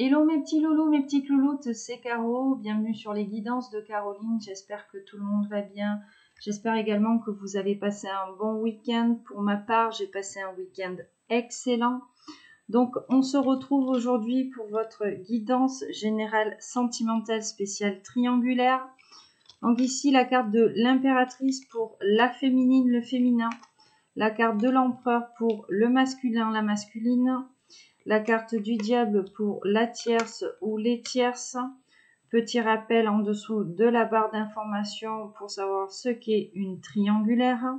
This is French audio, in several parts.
Hello mes petits loulous, mes petites louloutes, c'est Caro, bienvenue sur les guidances de Caroline, j'espère que tout le monde va bien, j'espère également que vous avez passé un bon week-end. Pour ma part, j'ai passé un week-end excellent. Donc on se retrouve aujourd'hui pour votre guidance générale sentimentale spéciale triangulaire. Donc ici la carte de l'impératrice pour la féminine, le féminin, la carte de l'empereur pour le masculin, la masculine, la carte du diable pour la tierce ou les tierces. Petit rappel en dessous de la barre d'information pour savoir ce qu'est une triangulaire.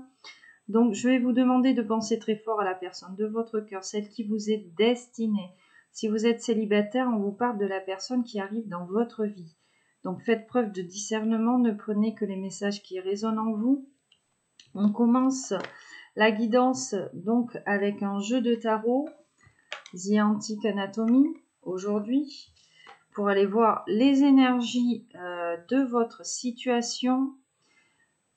Donc, je vais vous demander de penser très fort à la personne de votre cœur, celle qui vous est destinée. Si vous êtes célibataire, on vous parle de la personne qui arrive dans votre vie. Donc, faites preuve de discernement, ne prenez que les messages qui résonnent en vous. On commence la guidance donc avec un jeu de tarot. The Antique Anatomy aujourd'hui pour aller voir les énergies de votre situation.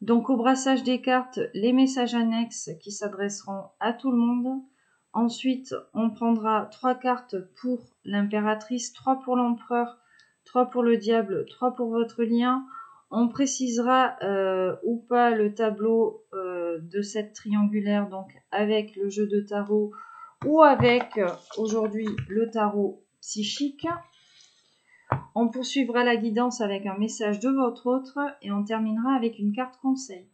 Donc au brassage des cartes, les messages annexes qui s'adresseront à tout le monde. Ensuite, on prendra 3 cartes pour l'impératrice, 3 pour l'empereur, 3 pour le diable, 3 pour votre lien. On précisera ou pas le tableau de cette triangulaire, donc avec le jeu de tarot ou avec aujourd'hui le tarot psychique. On poursuivra la guidance avec un message de votre autre et on terminera avec une carte conseil.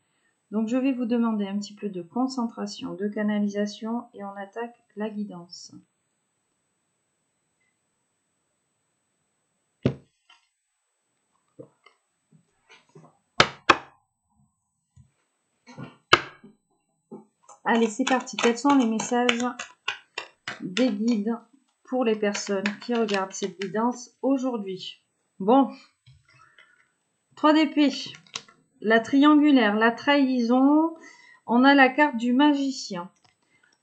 Donc je vais vous demander un petit peu de concentration, de canalisation et on attaque la guidance. Allez, c'est parti. Quels sont les messages des guides pour les personnes qui regardent cette guidance aujourd'hui? Bon, 3 d'épée, la triangulaire, la trahison, on a la carte du magicien.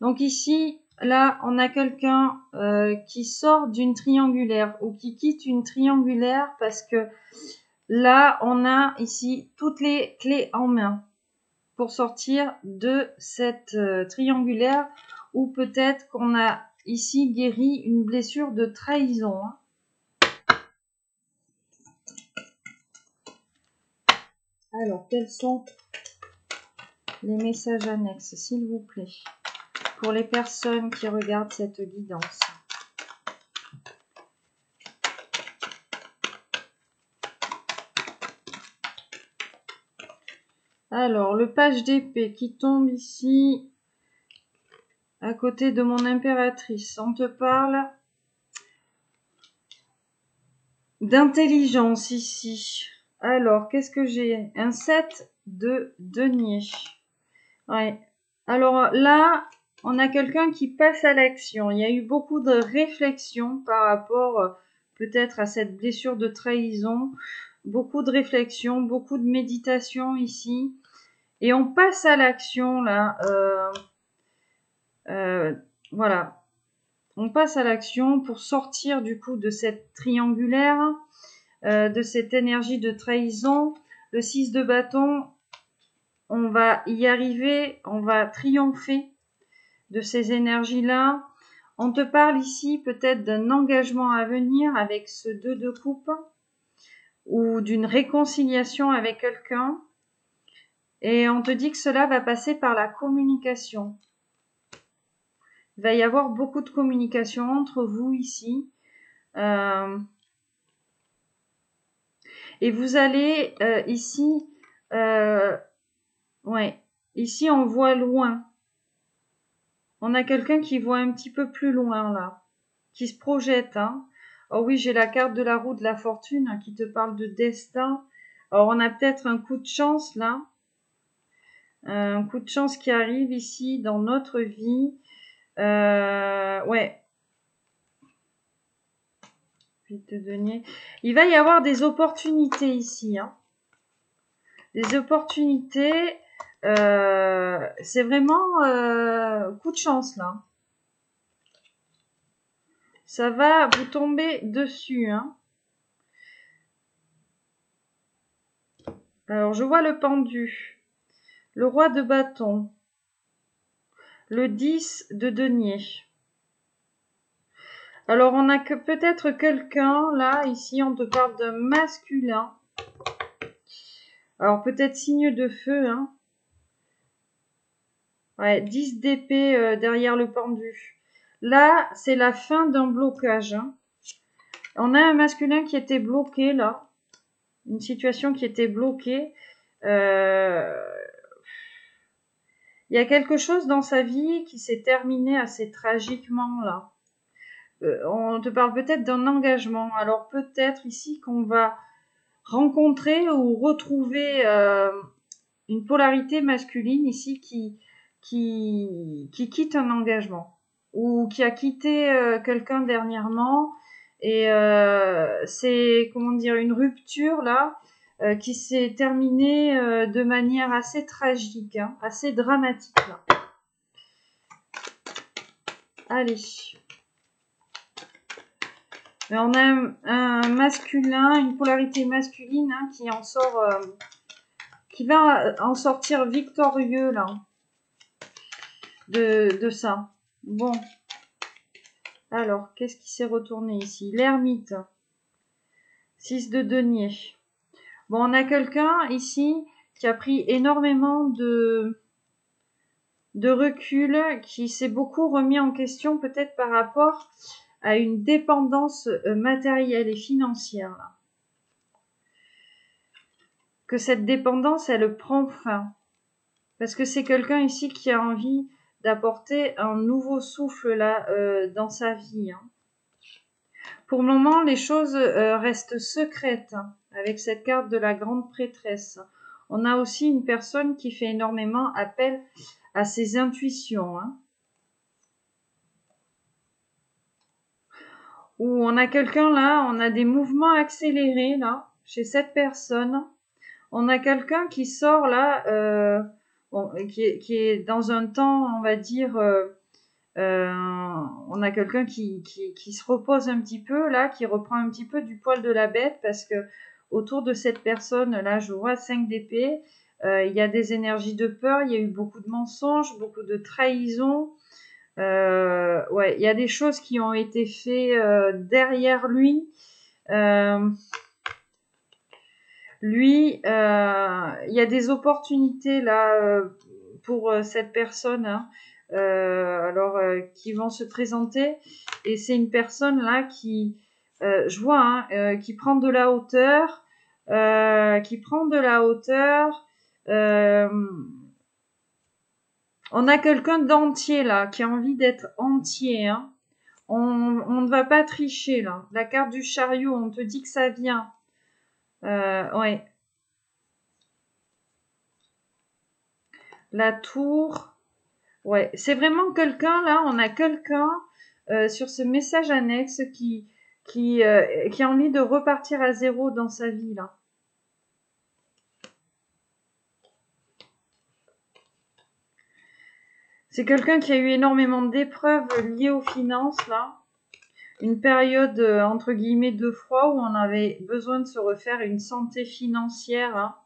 Donc ici, là, on a quelqu'un qui sort d'une triangulaire ou qui quitte une triangulaire parce que là, on a ici toutes les clés en main pour sortir de cette triangulaire ou peut-être qu'on a ici guéri une blessure de trahison. Alors, quels sont les messages annexes, s'il vous plaît, pour les personnes qui regardent cette guidance? Alors, le page d'épée qui tombe ici à côté de mon impératrice. On te parle d'intelligence ici. Alors, qu'est-ce que j'ai? Un 7 de denier. Ouais. Alors là, on a quelqu'un qui passe à l'action. Il y a eu beaucoup de réflexion par rapport peut-être à cette blessure de trahison. Beaucoup de réflexion, beaucoup de méditation ici. Et on passe à l'action là. Voilà. On passe à l'action pour sortir du coup de cette triangulaire, de cette énergie de trahison. Le 6 de bâton, on va y arriver, on va triompher de ces énergies-là. On te parle ici peut-être d'un engagement à venir avec ce 2 de coupe ou d'une réconciliation avec quelqu'un. Et on te dit que cela va passer par la communication. Il va y avoir beaucoup de communication entre vous ici. Et vous allez ici, ouais, ici on voit loin. On a quelqu'un qui voit un petit peu plus loin là, qui se projette. Hein. Oh oui, j'ai la carte de la roue de la fortune hein, qui te parle de destin. Alors on a peut-être un coup de chance là, un coup de chance qui arrive ici dans notre vie. Ouais. Il va y avoir des opportunités ici. Hein. Des opportunités. C'est vraiment coup de chance là. Ça va vous tomber dessus. Hein. Alors, je vois le pendu. Le roi de bâton. Le 10 de denier. Alors, on a que peut-être quelqu'un, là, ici, on te parle d'un masculin. Alors, peut-être signe de feu, hein. Ouais, 10 d'épée derrière le pendu. Là, c'est la fin d'un blocage, hein. On a un masculin qui était bloqué, là. Une situation qui était bloquée. Il y a quelque chose dans sa vie qui s'est terminé assez tragiquement, là. On te parle peut-être d'un engagement. Alors peut-être ici qu'on va rencontrer ou retrouver une polarité masculine ici qui quitte un engagement ou qui a quitté quelqu'un dernièrement et c'est comment dire une rupture là qui s'est terminée de manière assez tragique, hein, assez dramatique là. Allez. Mais on a un masculin, une polarité masculine hein, qui en sort, qui va en sortir victorieux là, de ça. Bon, alors qu'est-ce qui s'est retourné ici? L'ermite, 6 de denier. Bon, on a quelqu'un ici qui a pris énormément de recul, qui s'est beaucoup remis en question peut-être par rapport à une dépendance matérielle et financière là. Que cette dépendance, elle prend fin. Parce que c'est quelqu'un ici qui a envie d'apporter un nouveau souffle là dans sa vie. Hein. Pour le moment, les choses restent secrètes hein, avec cette carte de la grande prêtresse. On a aussi une personne qui fait énormément appel à ses intuitions. Hein. Ou on a quelqu'un là, on a des mouvements accélérés là chez cette personne. On a quelqu'un qui sort là, bon, qui est dans un temps, on va dire, on a quelqu'un qui se repose un petit peu là, qui reprend un petit peu du poil de la bête parce que autour de cette personne là, je vois 5 d'épée, il y a des énergies de peur, il y a eu beaucoup de mensonges, beaucoup de trahisons. Ouais, il y a des choses qui ont été faites derrière lui. Lui, il y a des opportunités là pour cette personne, hein, alors qui vont se présenter. Et c'est une personne là qui, je vois, hein, qui prend de la hauteur, qui prend de la hauteur. On a quelqu'un d'entier là, qui a envie d'être entier. Hein. On ne va pas tricher là. La carte du chariot, on te dit que ça vient. Ouais. La tour. Ouais, c'est vraiment quelqu'un là, on a quelqu'un sur ce message annexe qui a envie de repartir à zéro dans sa vie là. C'est quelqu'un qui a eu énormément d'épreuves liées aux finances là. Une période entre guillemets de froid où on avait besoin de se refaire une santé financière. Hein.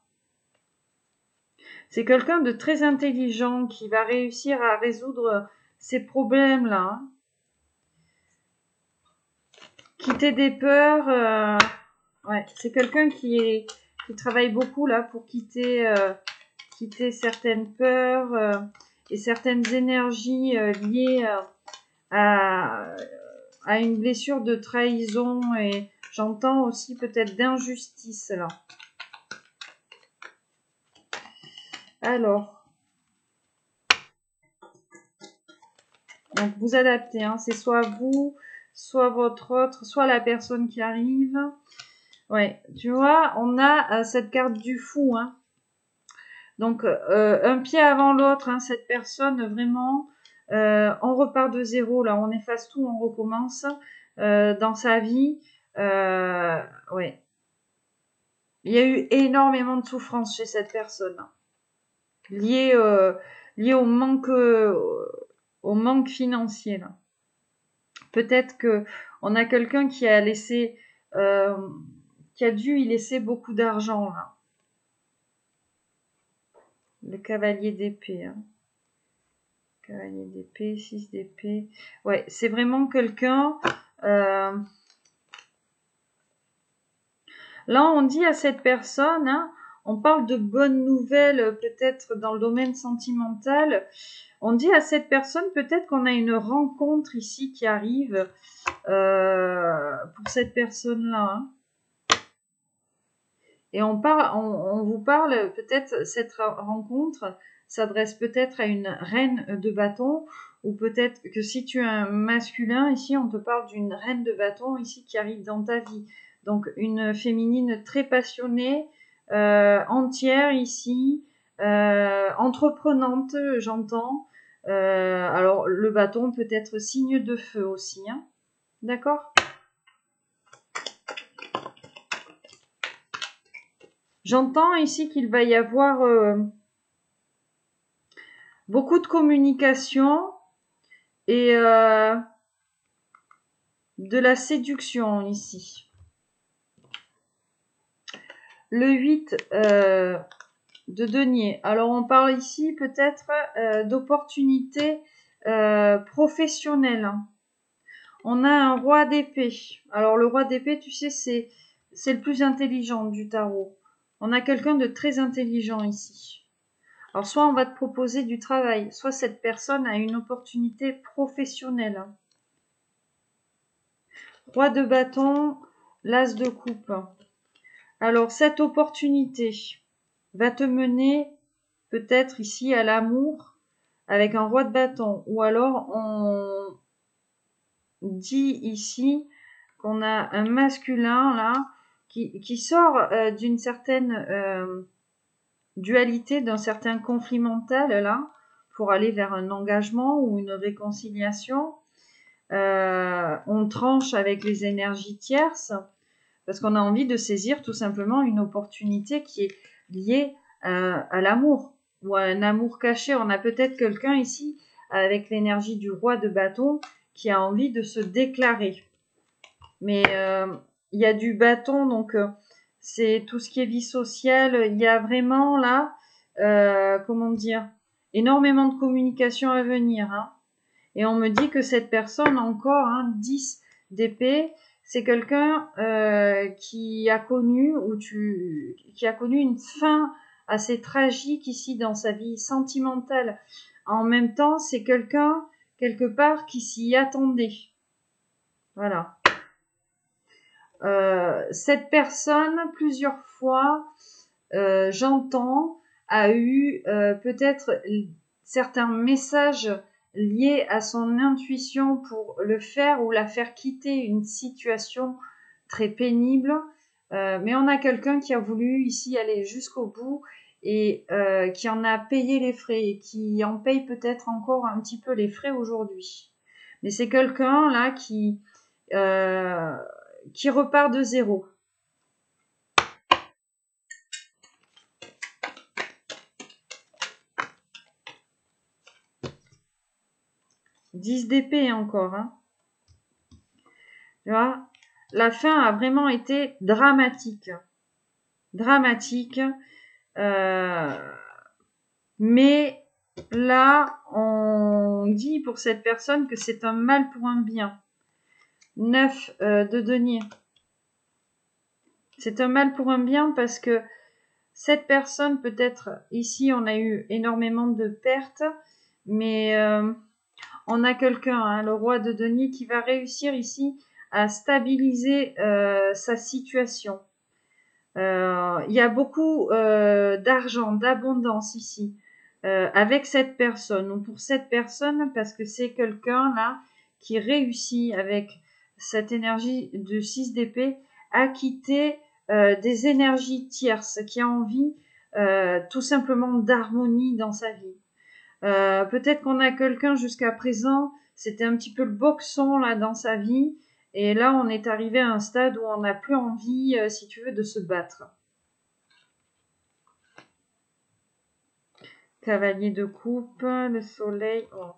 C'est quelqu'un de très intelligent qui va réussir à résoudre ces problèmes là. Hein. Quitter des peurs, ouais, c'est quelqu'un qui travaille beaucoup là pour quitter certaines peurs et certaines énergies liées à une blessure de trahison et j'entends aussi peut-être d'injustice là. Alors, donc vous adaptez, hein, c'est soit vous, soit votre autre, soit la personne qui arrive. Ouais, tu vois, on a cette carte du fou, hein. Donc, un pied avant l'autre, hein, cette personne, vraiment, on repart de zéro, là, on efface tout, on recommence dans sa vie. Ouais. Il y a eu énormément de souffrance chez cette personne, hein, liée au manque financier, là. Peut-être que on a quelqu'un qui a laissé, qui a dû y laisser beaucoup d'argent, là. Le cavalier d'épée, hein. Cavalier d'épée, 6 d'épée. Ouais, c'est vraiment quelqu'un Là, on dit à cette personne, hein, on parle de bonnes nouvelles peut-être dans le domaine sentimental. On dit à cette personne peut-être qu'on a une rencontre ici qui arrive pour cette personne-là. Hein. Et on vous parle peut-être cette rencontre s'adresse peut-être à une reine de bâton ou peut-être que si tu es un masculin, ici on te parle d'une reine de bâton ici qui arrive dans ta vie. Donc une féminine très passionnée, entière ici, entreprenante, j'entends. Alors le bâton peut être signe de feu aussi, hein. D'accord ? J'entends ici qu'il va y avoir beaucoup de communication et de la séduction ici. Le 8 de denier. Alors on parle ici peut-être d'opportunités professionnelles. On a un roi d'épée. Alors le roi d'épée, tu sais, c'est le plus intelligent du tarot. On a quelqu'un de très intelligent ici. Alors soit on va te proposer du travail, soit cette personne a une opportunité professionnelle. Roi de bâton, l'as de coupe. Alors cette opportunité va te mener peut-être ici à l'amour avec un roi de bâton. Ou alors on dit ici qu'on a un masculin là qui sort d'une certaine dualité, d'un certain conflit mental là pour aller vers un engagement ou une réconciliation. On tranche avec les énergies tierces parce qu'on a envie de saisir tout simplement une opportunité qui est liée à l'amour ou à un amour caché. On a peut-être quelqu'un ici avec l'énergie du roi de bâton qui a envie de se déclarer. Mais il y a du bâton, donc c'est tout ce qui est vie sociale. Il y a vraiment là, comment dire, énormément de communication à venir. Hein. Et on me dit que cette personne encore, 10 d'épée, c'est quelqu'un qui a connu qui a connu une fin assez tragique ici dans sa vie sentimentale. En même temps, c'est quelqu'un quelque part qui s'y attendait. Voilà. Cette personne, plusieurs fois, j'entends, a eu peut-être certains messages liés à son intuition pour le faire ou la faire quitter une situation très pénible. Mais on a quelqu'un qui a voulu ici aller jusqu'au bout et qui en a payé les frais et qui en paye peut-être encore un petit peu les frais aujourd'hui. Mais c'est quelqu'un là qui repart de zéro. « 10 d'épée encore. Hein. Tu vois, la fin a vraiment été dramatique. Dramatique. Mais là, on dit pour cette personne que c'est un mal pour un bien. 9 de denier. C'est un mal pour un bien parce que cette personne, peut-être, ici, on a eu énormément de pertes, mais on a quelqu'un, le roi de denier, qui va réussir ici à stabiliser sa situation. Il y a beaucoup d'argent, d'abondance ici, avec cette personne, ou pour cette personne, parce que c'est quelqu'un là qui réussit avec cette énergie de 6 d'épée à quitter des énergies tierces, qui a envie tout simplement d'harmonie dans sa vie. Peut-être qu'on a quelqu'un jusqu'à présent, c'était un petit peu le boxon là dans sa vie, et là on est arrivé à un stade où on n'a plus envie, si tu veux, de se battre. Cavalier de coupe, le soleil. Oh.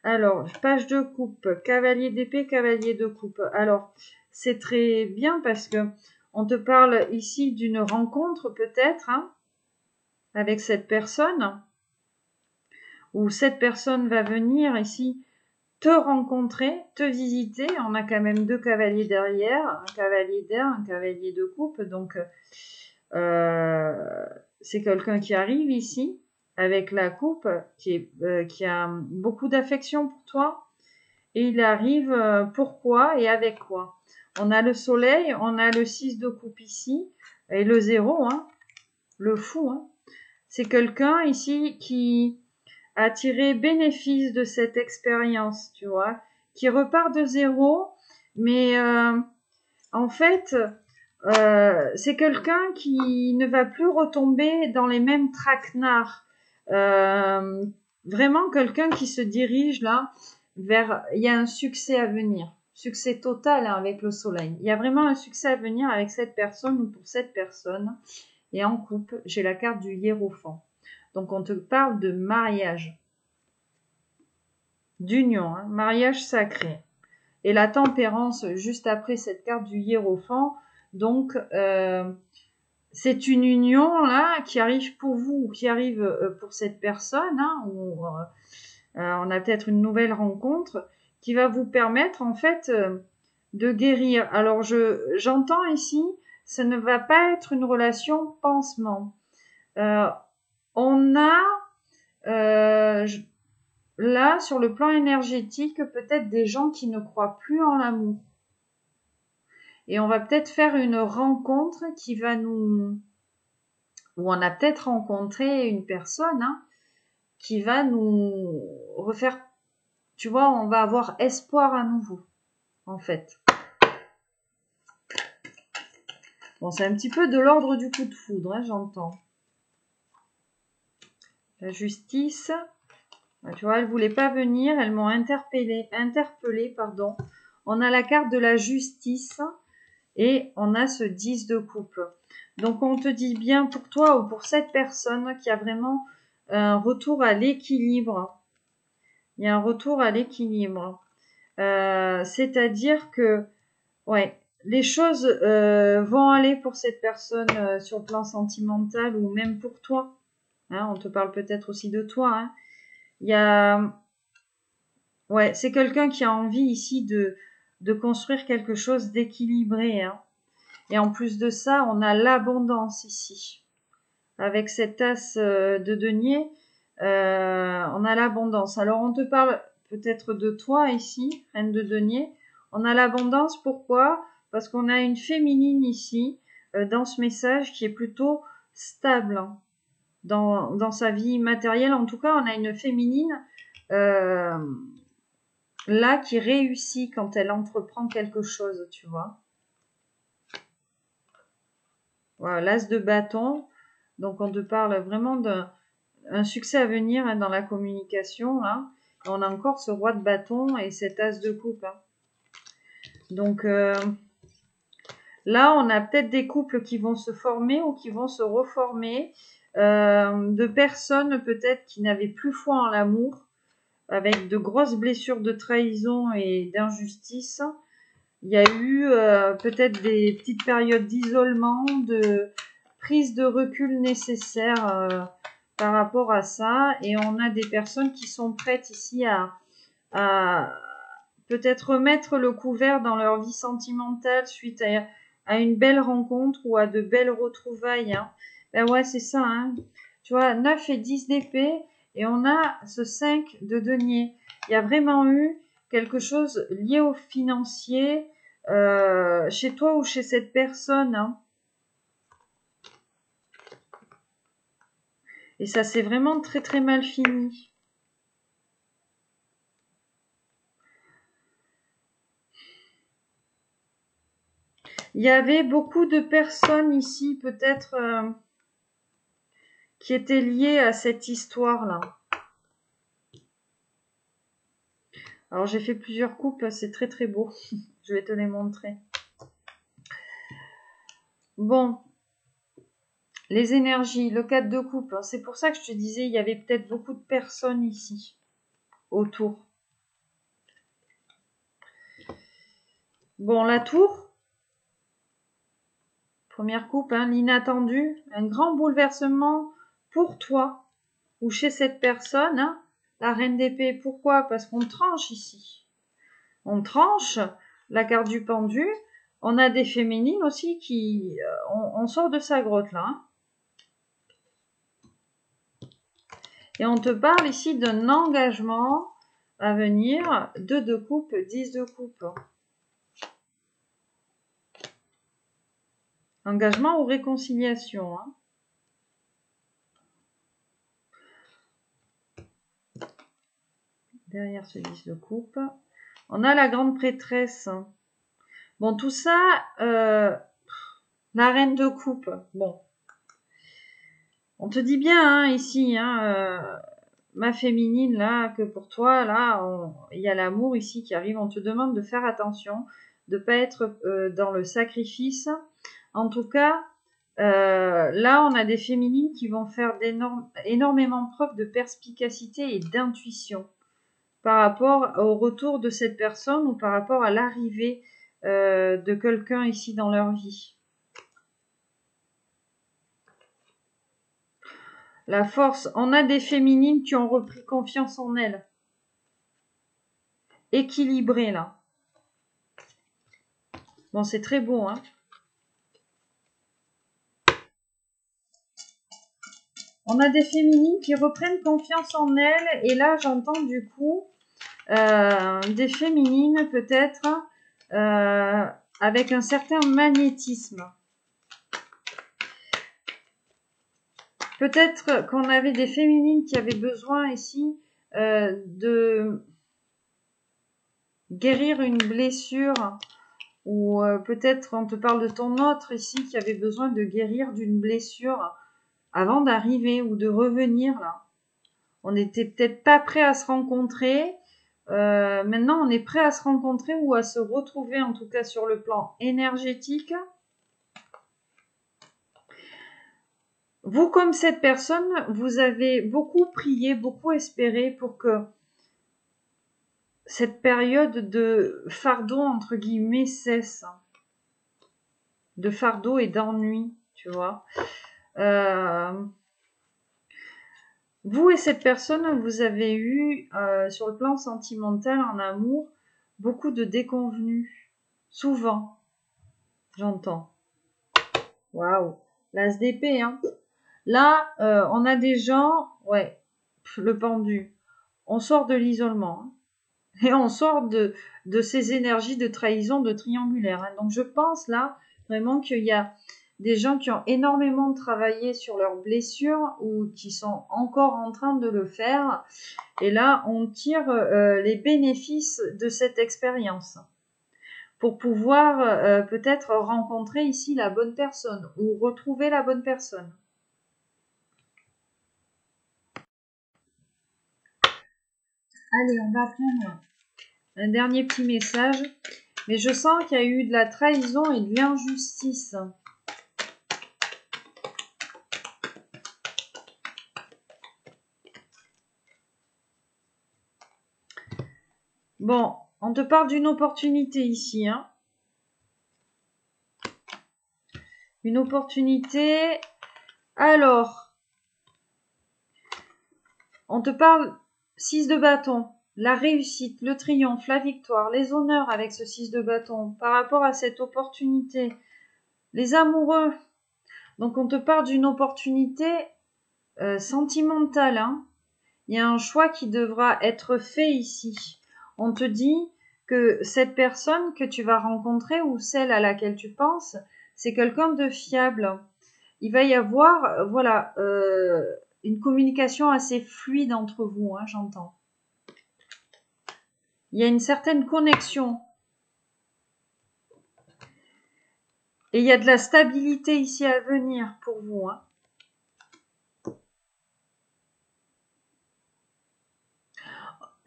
Alors, page de coupe, cavalier d'épée, cavalier de coupe. Alors, c'est très bien parce que on te parle ici d'une rencontre peut-être avec cette personne, où cette personne va venir ici te rencontrer, te visiter. On a quand même 2 cavaliers derrière, un cavalier d'air, un cavalier de coupe. Donc, c'est quelqu'un qui arrive ici avec la coupe, qui a beaucoup d'affection pour toi. Et il arrive pourquoi et avec quoi? On a le soleil, on a le 6 de coupe ici, et le 0, hein, le fou. Hein. C'est quelqu'un ici qui a tiré bénéfice de cette expérience, tu vois, qui repart de 0, mais en fait, c'est quelqu'un qui ne va plus retomber dans les mêmes traquenards. Vraiment quelqu'un qui se dirige là vers... Il y a un succès à venir. Succès total hein, avec le soleil. Il y a vraiment un succès à venir avec cette personne ou pour cette personne. Et en coupe, j'ai la carte du hiérophant. Donc on te parle de mariage. D'union, hein, mariage sacré. Et la tempérance, juste après cette carte du hiérophant, donc c'est une union là qui arrive pour vous, qui arrive pour cette personne, hein, où on a peut-être une nouvelle rencontre qui va vous permettre en fait de guérir. Alors j'entends ici, ça ne va pas être une relation pansement. On a là, sur le plan énergétique, peut-être des gens qui ne croient plus en l'amour. Et on va peut-être faire une rencontre qui va nous... Ou on a peut-être rencontré une personne hein, qui va nous refaire... Tu vois, on va avoir espoir à nouveau, en fait. Bon, c'est un petit peu de l'ordre du coup de foudre, hein, j'entends. La justice... Tu vois, elles voulaient pas venir, elles m'ont interpellé, pardon. On a la carte de la justice et on a ce 10 de coupe. Donc, on te dit bien pour toi ou pour cette personne qui a vraiment un retour à l'équilibre. Il y a un retour à l'équilibre. C'est-à-dire que, ouais, les choses vont aller pour cette personne sur le plan sentimental ou même pour toi. Hein, on te parle peut-être aussi de toi, hein. Il y a... Ouais, c'est quelqu'un qui a envie ici de construire quelque chose d'équilibré. Hein. Et en plus de ça, on a l'abondance ici. Avec cet as de denier, on a l'abondance. Alors, on te parle peut-être de toi ici, reine de denier. On a l'abondance, pourquoi? Parce qu'on a une féminine ici, dans ce message, qui est plutôt stable. Hein. Dans sa vie matérielle, en tout cas, on a une féminine là qui réussit quand elle entreprend quelque chose, tu vois. Voilà, l'as de bâton. Donc, on te parle vraiment d'un succès à venir hein, dans la communication. Là. Et on a encore ce roi de bâton et cet as de coupe. Hein. Donc, là, on a peut-être des couples qui vont se former ou qui vont se reformer. De personnes peut-être qui n'avaient plus foi en l'amour, avec de grosses blessures de trahison et d'injustice. Il y a eu peut-être des petites périodes d'isolement, de prise de recul nécessaire par rapport à ça. Et on a des personnes qui sont prêtes ici à peut-être remettre le couvert dans leur vie sentimentale suite à une belle rencontre ou à de belles retrouvailles. Hein. Ben ouais, c'est ça. Hein. Tu vois, 9 et 10 d'épée et on a ce 5 de denier. Il y a vraiment eu quelque chose lié au financier chez toi ou chez cette personne. Hein. Et ça s'est vraiment très très mal fini. Il y avait beaucoup de personnes ici peut-être qui étaient liées à cette histoire-là. Alors j'ai fait plusieurs coupes, c'est très très beau. Je vais te les montrer. Bon, les énergies, le 4 de coupe, hein, c'est pour ça que je te disais, il y avait peut-être beaucoup de personnes ici, autour. Bon, la tour, première coupe, hein, l'inattendu, un grand bouleversement pour toi ou chez cette personne. Hein, la reine d'épée, pourquoi? Parce qu'on tranche ici. On tranche la carte du pendu. On a des féminines aussi qui... on sort de sa grotte là. Hein. Et on te parle ici d'un engagement à venir. 2 de coupe, 10 de coupe. Engagement ou réconciliation. Hein. Derrière ce 10 de coupe. On a la grande prêtresse. Bon, tout ça, la reine de coupe. Bon. On te dit bien, hein, ici, hein, ma féminine, là, que pour toi, là, il y a l'amour ici qui arrive. On te demande de faire attention, de ne pas être dans le sacrifice. En tout cas, là, on a des féminines qui vont faire énormément preuve de perspicacité et d'intuition par rapport au retour de cette personne ou par rapport à l'arrivée de quelqu'un ici dans leur vie. La force, on a des féminines qui ont repris confiance en elles. Équilibrées, là. Bon, c'est très beau, hein. On a des féminines qui reprennent confiance en elles. Et là, j'entends du coup des féminines peut-être avec un certain magnétisme. Peut-être qu'on avait des féminines qui avaient besoin ici de guérir une blessure, ou peut-être on te parle de ton autre ici qui avait besoin de guérir d'une blessure avant d'arriver ou de revenir là. On n'était peut-être pas prêt à se rencontrer. Maintenant, on est prêt à se rencontrer ou à se retrouver, en tout cas sur le plan énergétique. Vous, comme cette personne, vous avez beaucoup prié, beaucoup espéré pour que cette période de fardeau, entre guillemets, cesse. De fardeau et d'ennui, tu vois. Vous et cette personne, vous avez eu, sur le plan sentimental, en amour, beaucoup de déconvenues. Souvent, j'entends. Waouh, l'as d'épée, hein. Là, on a des gens, ouais, le pendu. On sort de l'isolement. Hein. Et on sort de ces énergies de trahison, de triangulaire. Hein. Donc je pense là vraiment qu'il y a des gens qui ont énormément travaillé sur leurs blessures ou qui sont encore en train de le faire. Et là, on tire les bénéfices de cette expérience pour pouvoir peut-être rencontrer ici la bonne personne ou retrouver la bonne personne. Allez, on va prendre un dernier petit message. Mais je sens qu'il y a eu de la trahison et de l'injustice. Bon, on te parle d'une opportunité ici. Hein. Une opportunité. Alors, on te parle 6 de bâton. La réussite, le triomphe, la victoire, les honneurs avec ce 6 de bâton par rapport à cette opportunité. Les amoureux. Donc, on te parle d'une opportunité sentimentale. Hein. Il y a un choix qui devra être fait ici. On te dit que cette personne que tu vas rencontrer ou celle à laquelle tu penses, c'est quelqu'un de fiable. Il va y avoir, voilà, une communication assez fluide entre vous, hein, j'entends. Il y a une certaine connexion. Et il y a de la stabilité ici à venir pour vous, hein.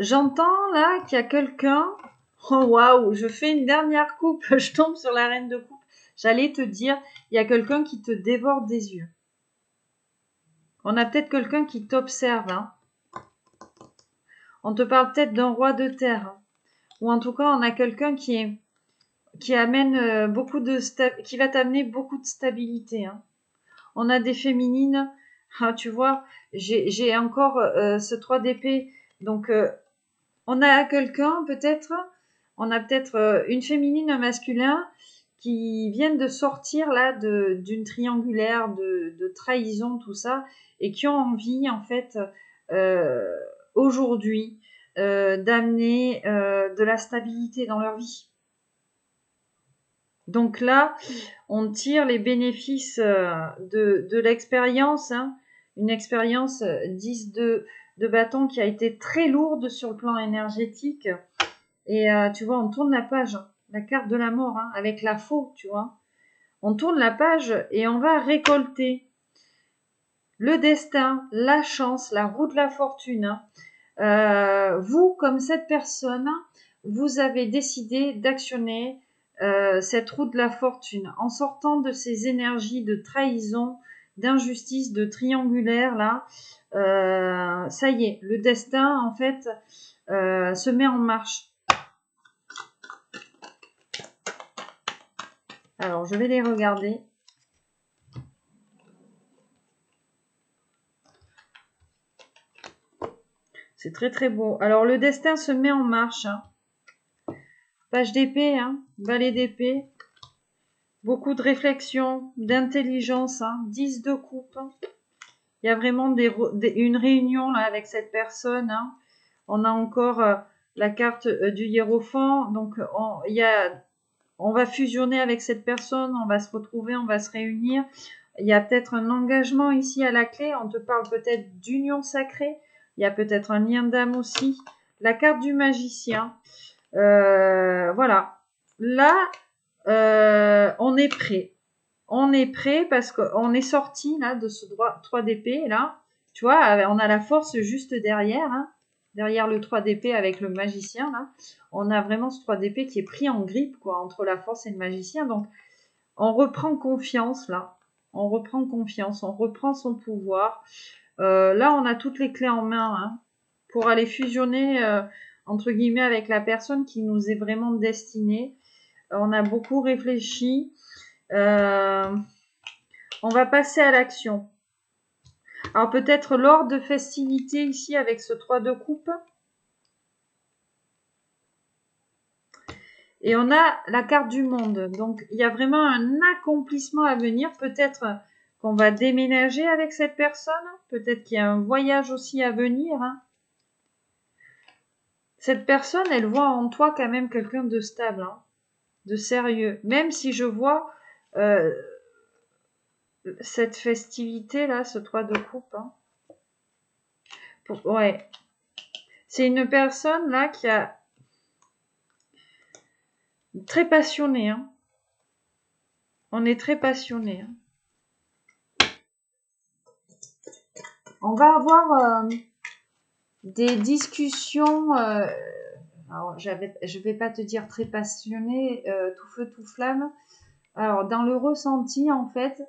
J'entends là qu'il y a quelqu'un. Oh waouh, je fais une dernière coupe, je tombe sur la reine de coupe. J'allais te dire, il y a quelqu'un qui te dévore des yeux. On a peut-être quelqu'un qui t'observe. Hein. On te parle peut-être d'un roi de terre. Hein. Ou en tout cas, on a quelqu'un qui amène beaucoup de qui va t'amener beaucoup de stabilité. Hein. On a des féminines. Ah, tu vois, j'ai encore ce 3 d'épée. Donc, on a quelqu'un peut-être on a peut-être une féminine, un masculin qui viennent de sortir là d'une triangulaire, de trahison, tout ça, et qui ont envie en fait aujourd'hui d'amener de la stabilité dans leur vie. Donc là, on tire les bénéfices de l'expérience, hein, une expérience 10 de bâton qui a été très lourde sur le plan énergétique. Et tu vois, on tourne la page, la carte de la mort, hein, avec la faux, tu vois. On tourne la page et on va récolter le destin, la chance, la roue de la fortune. Vous, comme cette personne, vous avez décidé d'actionner cette roue de la fortune en sortant de ces énergies de trahison, d'injustice, de triangulaire là. Ça y est, le destin en fait se met en marche. Alors je vais les regarder. C'est très très beau. Alors le destin se met en marche. Hein. Page d'épée, hein, valet d'épée. Beaucoup de réflexion, d'intelligence, hein, 10 de coupe. Il y a vraiment une réunion là avec cette personne. Hein. On a encore la carte du hiérophant. Donc on va fusionner avec cette personne, on va se retrouver, on va se réunir. Il y a peut-être un engagement ici à la clé. On te parle peut-être d'union sacrée. Il y a peut-être un lien d'âme aussi. La carte du magicien. Voilà. Là, on est prêt. On est prêt parce qu'on est sorti là de ce 3 d'épée là. Tu vois, on a la force juste derrière, hein, derrière le 3 d'épée avec le magicien là. On a vraiment ce 3 d'épée qui est pris en grippe quoi entre la force et le magicien. Donc on reprend confiance là. On reprend confiance, on reprend son pouvoir. Là, on a toutes les clés en main hein, pour aller fusionner entre guillemets avec la personne qui nous est vraiment destinée. On a beaucoup réfléchi. On va passer à l'action. Alors peut-être lors de festivités ici avec ce 3 de coupe. Et on a la carte du monde. Donc il y a vraiment un accomplissement à venir. Peut-être qu'on va déménager avec cette personne. Peut-être qu'il y a un voyage aussi à venir. Hein. Cette personne, elle voit en toi quand même quelqu'un de stable, hein, de sérieux. Même si je vois cette festivité là, ce 3 de coupe. Hein. Ouais. C'est une personne là qui a très passionnée. Hein. On est très passionné. Hein. On va avoir des discussions. Alors, je vais pas te dire très passionné, tout feu tout flamme. Alors, dans le ressenti, en fait,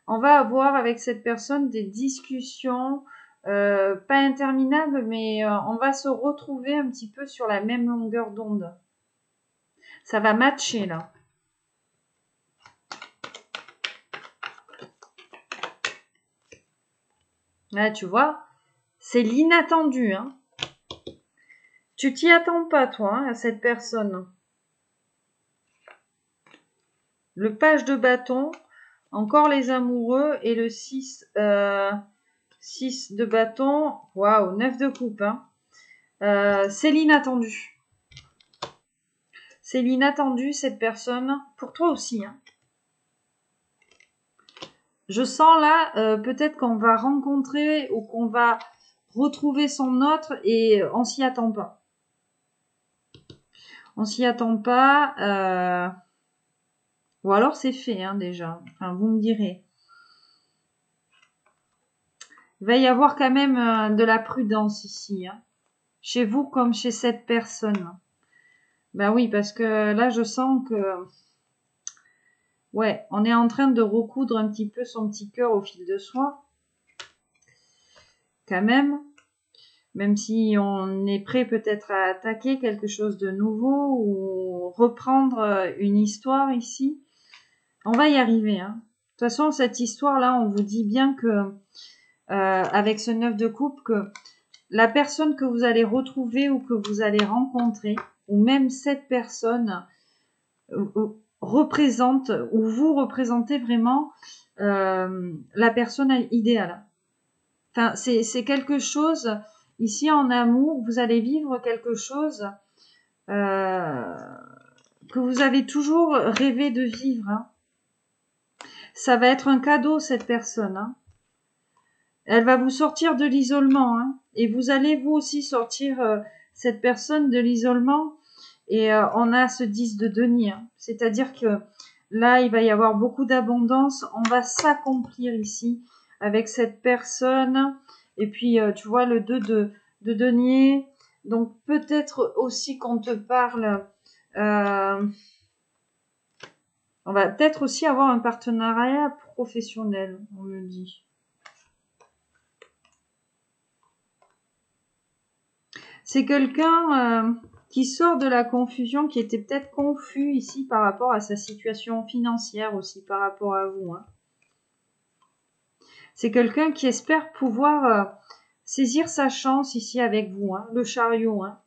on va avoir avec cette personne des discussions pas interminables, mais on va se retrouver un petit peu sur la même longueur d'onde. Ça va matcher là. Là, tu vois, c'est l'inattendu. Hein. Tu t'y attends pas, toi, hein, à cette personne. Le page de bâton, encore les amoureux, et le 6 de bâton. Waouh, 9 de coupe. Hein. C'est l'inattendu. C'est l'inattendu, cette personne. Pour toi aussi. Hein. Je sens là, peut-être qu'on va rencontrer ou qu'on va retrouver son autre et on s'y attend pas. On s'y attend pas. Ou alors c'est fait hein, déjà. Enfin, vous me direz. Il va y avoir quand même de la prudence ici. Hein. Chez vous comme chez cette personne. Ben oui, parce que là, je sens que... Ouais, on est en train de recoudre un petit peu son petit cœur au fil de soie. Quand même. Même si on est prêt peut-être à attaquer quelque chose de nouveau ou reprendre une histoire ici. On va y arriver. Hein. De toute façon, cette histoire-là, on vous dit bien que avec ce 9 de coupe, que la personne que vous allez retrouver ou que vous allez rencontrer, ou même cette personne représente, ou vous représentez vraiment la personne idéale. Enfin, c'est quelque chose, ici en amour, vous allez vivre quelque chose que vous avez toujours rêvé de vivre. Hein. Ça va être un cadeau, cette personne. Hein. Elle va vous sortir de l'isolement. Hein. Et vous allez vous aussi sortir cette personne de l'isolement. Et on a ce 10 de denier. Hein. C'est-à-dire que là, il va y avoir beaucoup d'abondance. On va s'accomplir ici avec cette personne. Et puis, tu vois, le 2 de denier. Donc, peut-être aussi qu'on te parle... on va peut-être aussi avoir un partenariat professionnel, on me dit. C'est quelqu'un qui sort de la confusion, qui était peut-être confus ici par rapport à sa situation financière aussi, par rapport à vous. Hein. C'est quelqu'un qui espère pouvoir saisir sa chance ici avec vous, hein, le chariot. Hein.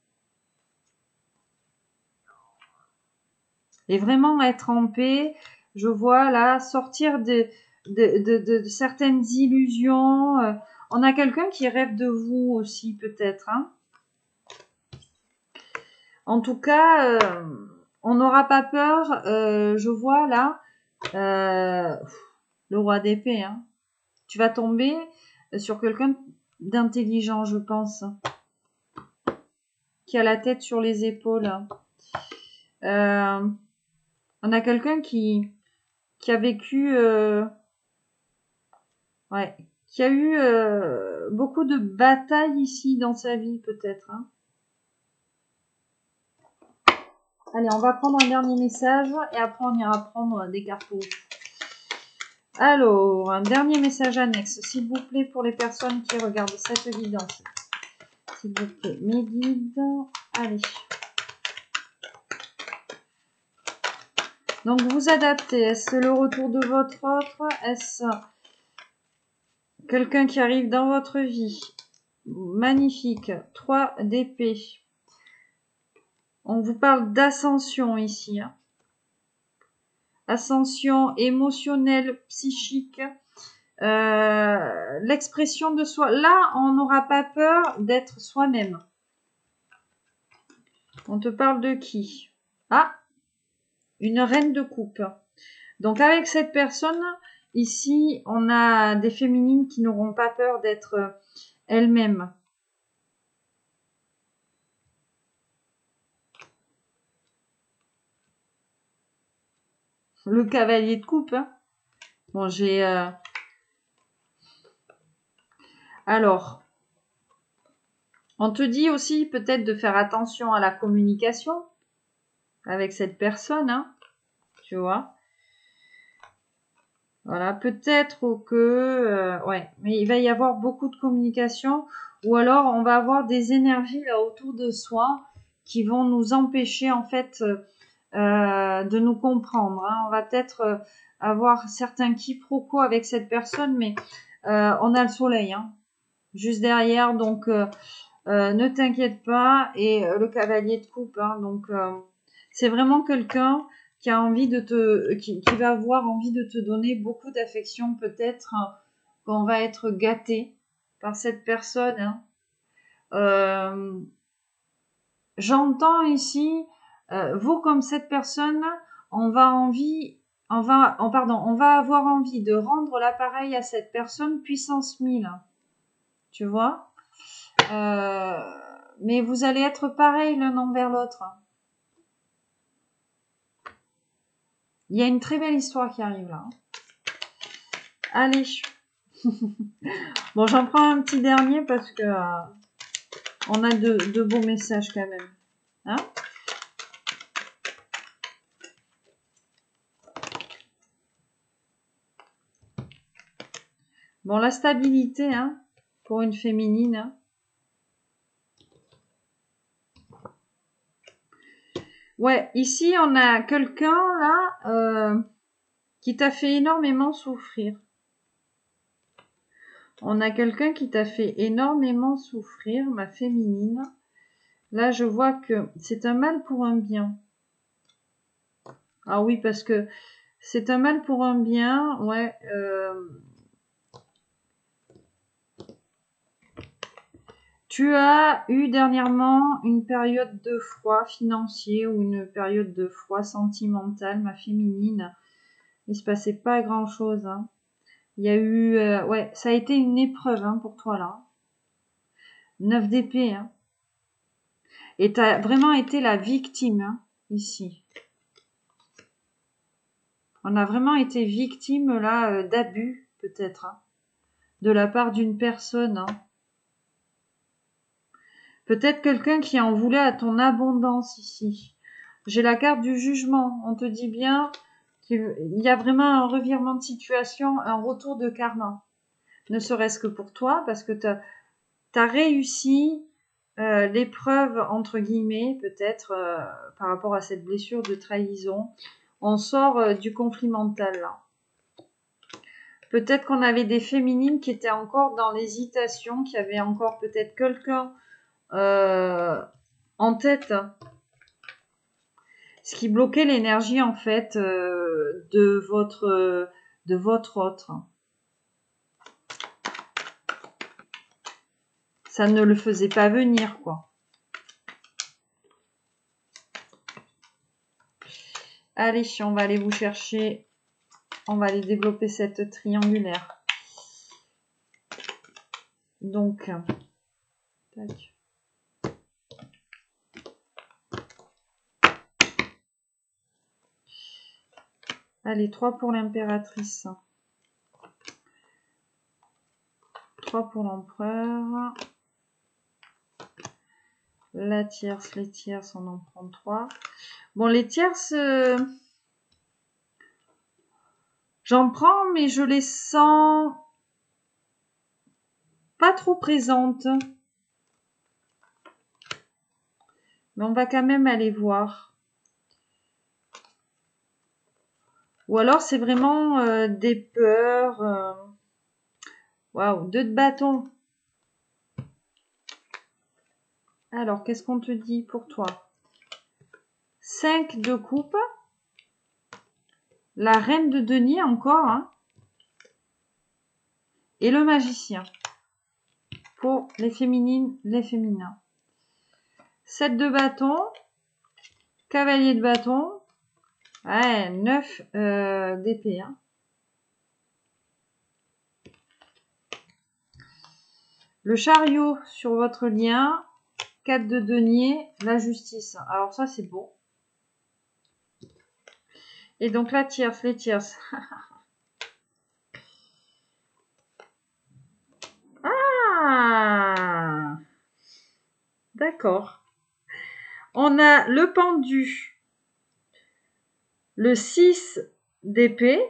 Et vraiment être en paix, je vois là, sortir de certaines illusions. On a quelqu'un qui rêve de vous aussi peut-être. Hein. En tout cas, on n'aura pas peur. Je vois là le roi d'épée. Hein. Tu vas tomber sur quelqu'un d'intelligent, je pense, qui a la tête sur les épaules. On a quelqu'un qui a vécu, ouais, qui a eu beaucoup de batailles ici dans sa vie, peut-être. Hein. Allez, on va prendre un dernier message et après on ira prendre des cartes rouges. Alors, un dernier message annexe, s'il vous plaît, pour les personnes qui regardent cette guidance. S'il vous plaît, mes guides. Allez. Donc, vous adaptez. Est-ce le retour de votre autre? Est-ce quelqu'un qui arrive dans votre vie? Magnifique. 3 d'épée. On vous parle d'ascension ici. Hein. Ascension émotionnelle, psychique. L'expression de soi. Là, on n'aura pas peur d'être soi-même. On te parle de qui? Ah, une reine de coupe. Donc avec cette personne, ici, on a des féminines qui n'auront pas peur d'être elles-mêmes. Le cavalier de coupe. Hein. Bon, j'ai... Alors, on te dit aussi peut-être de faire attention à la communication avec cette personne, hein, tu vois. Voilà, peut-être que... ouais, mais il va y avoir beaucoup de communication ou alors on va avoir des énergies là autour de soi qui vont nous empêcher en fait de nous comprendre. Hein. On va peut-être avoir certains quiproquos avec cette personne, mais on a le soleil hein, juste derrière, donc ne t'inquiète pas. Et le cavalier de coupe, hein, donc c'est vraiment quelqu'un qui a envie de qui va avoir envie de te donner beaucoup d'affection, peut-être qu'on va être gâté par cette personne. Hein. J'entends ici, vous comme cette personne, on va avoir envie de rendre l'appareil à cette personne puissance 1000. Tu vois? Mais vous allez être pareil l'un envers l'autre. Il y a une très belle histoire qui arrive là. Allez. Bon, j'en prends un petit dernier parce que on a de beaux messages quand même. Hein? Bon, la stabilité, hein, pour une féminine. Hein. Ouais, ici, on a quelqu'un, là, qui t'a fait énormément souffrir. On a quelqu'un qui t'a fait énormément souffrir, ma féminine. Là, je vois que c'est un mal pour un bien. Ah oui, parce que c'est un mal pour un bien, ouais. Tu as eu dernièrement une période de froid financier ou une période de froid sentimental, ma féminine. Il se passait pas grand-chose, hein. Il y a eu... ouais, ça a été une épreuve hein, pour toi, là. 9 d'épée, hein. Et tu as vraiment été la victime, hein, ici. On a vraiment été victime, là, d'abus, peut-être, hein, de la part d'une personne, hein. Peut-être quelqu'un qui en voulait à ton abondance, ici. J'ai la carte du jugement. On te dit bien qu'il y a vraiment un revirement de situation, un retour de karma. Ne serait-ce que pour toi, parce que tu as réussi l'épreuve, entre guillemets, peut-être, par rapport à cette blessure de trahison. On sort du conflit mental, là. Peut-être qu'on avait des féminines qui étaient encore dans l'hésitation, qui avaient encore peut-être quelqu'un en tête, ce qui bloquait l'énergie, en fait, de votre autre. Ça ne le faisait pas venir, quoi. Allez, on va aller vous chercher. On va aller développer cette triangulaire. Donc, tac. Allez, 3 pour l'impératrice. 3 pour l'empereur. La tierce, les tierces, on en prend 3. Bon, les tierces, j'en prends, mais je les sens pas trop présentes. Mais on va quand même aller voir. Ou alors, c'est vraiment des peurs. Waouh, 2 de bâton. Alors, qu'est-ce qu'on te dit pour toi? 5 de coupe. La reine de denier encore. Hein. Et le magicien. Pour les féminines, les féminins. 7 de bâton. Cavalier de bâton. Ouais, 9 d'épée. Hein. Le chariot sur votre lien. 4 de denier. La justice. Alors ça, c'est beau. Et donc la tierce, les tierces. Ah, d'accord. On a le pendu, le 6 d'épée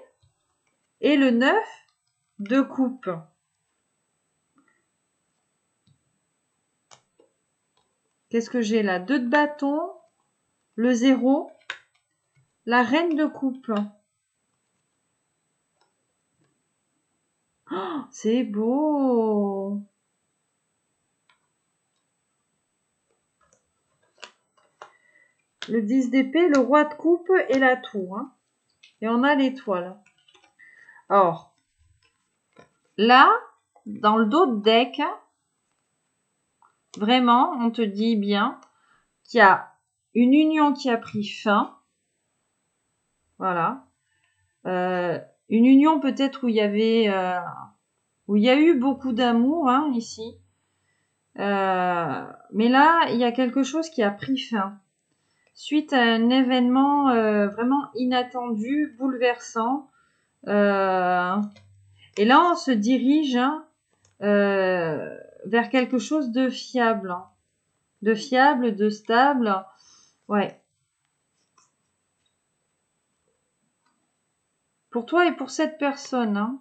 et le 9 de coupe. Qu'est-ce que j'ai là? 2 de bâton, le 0, la reine de coupe. Oh, c'est beau. Le 10 d'épée, le roi de coupe et la tour. Hein. Et on a l'étoile. Or, là, dans le dos de deck, vraiment, on te dit bien qu'il y a une union qui a pris fin. Voilà. Une union peut-être où il y avait... où il y a eu beaucoup d'amour, hein, ici. Mais là, il y a quelque chose qui a pris fin. Suite à un événement vraiment inattendu, bouleversant. Et là, on se dirige hein, vers quelque chose de fiable. Hein. De fiable, de stable. Ouais. Pour toi et pour cette personne. Hein.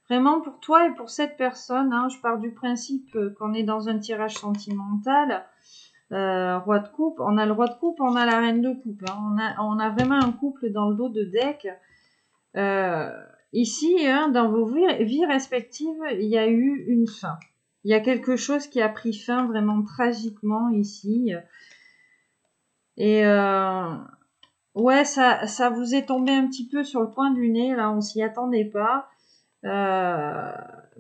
Vraiment pour toi et pour cette personne. Hein, je pars du principe qu'on est dans un tirage sentimental. Roi de coupe. On a le roi de coupe, on a la reine de coupe. Hein. On a vraiment un couple dans le dos de deck. Ici, hein, dans vos vies respectives, il y a eu une fin. Il y a quelque chose qui a pris fin vraiment tragiquement ici. Et ouais, ça vous est tombé un petit peu sur le coin du nez, là, on s'y attendait pas.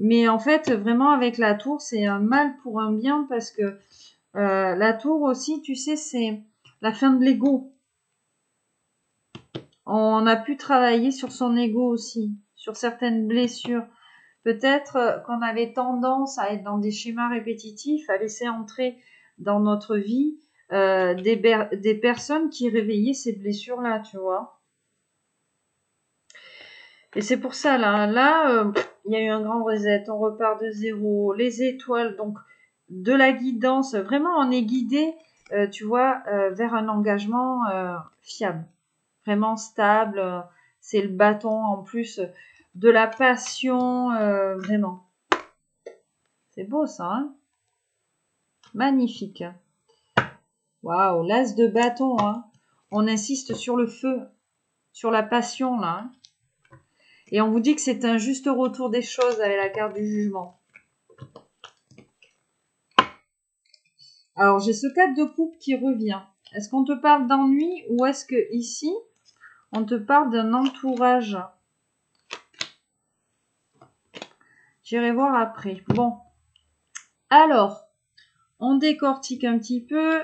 Mais en fait, vraiment, avec la tour, c'est un mal pour un bien parce que la tour aussi, tu sais, c'est la fin de l'ego. On a pu travailler sur son ego aussi, sur certaines blessures. Peut-être qu'on avait tendance à être dans des schémas répétitifs, à laisser entrer dans notre vie des personnes qui réveillaient ces blessures-là, tu vois. Et c'est pour ça, là, il y a eu un grand reset, on repart de zéro, les étoiles, donc de la guidance, vraiment on est guidé, tu vois, vers un engagement fiable, vraiment stable, c'est le bâton en plus de la passion, vraiment. C'est beau ça, hein? Magnifique. Waouh, l'as de bâton, hein. On insiste sur le feu, sur la passion, là. Hein. Et on vous dit que c'est un juste retour des choses avec la carte du jugement. Alors, j'ai ce 4 de coupe qui revient. Est-ce qu'on te parle d'ennui ou est-ce que ici, on te parle d'un entourage? J'irai voir après. Bon. Alors, on décortique un petit peu.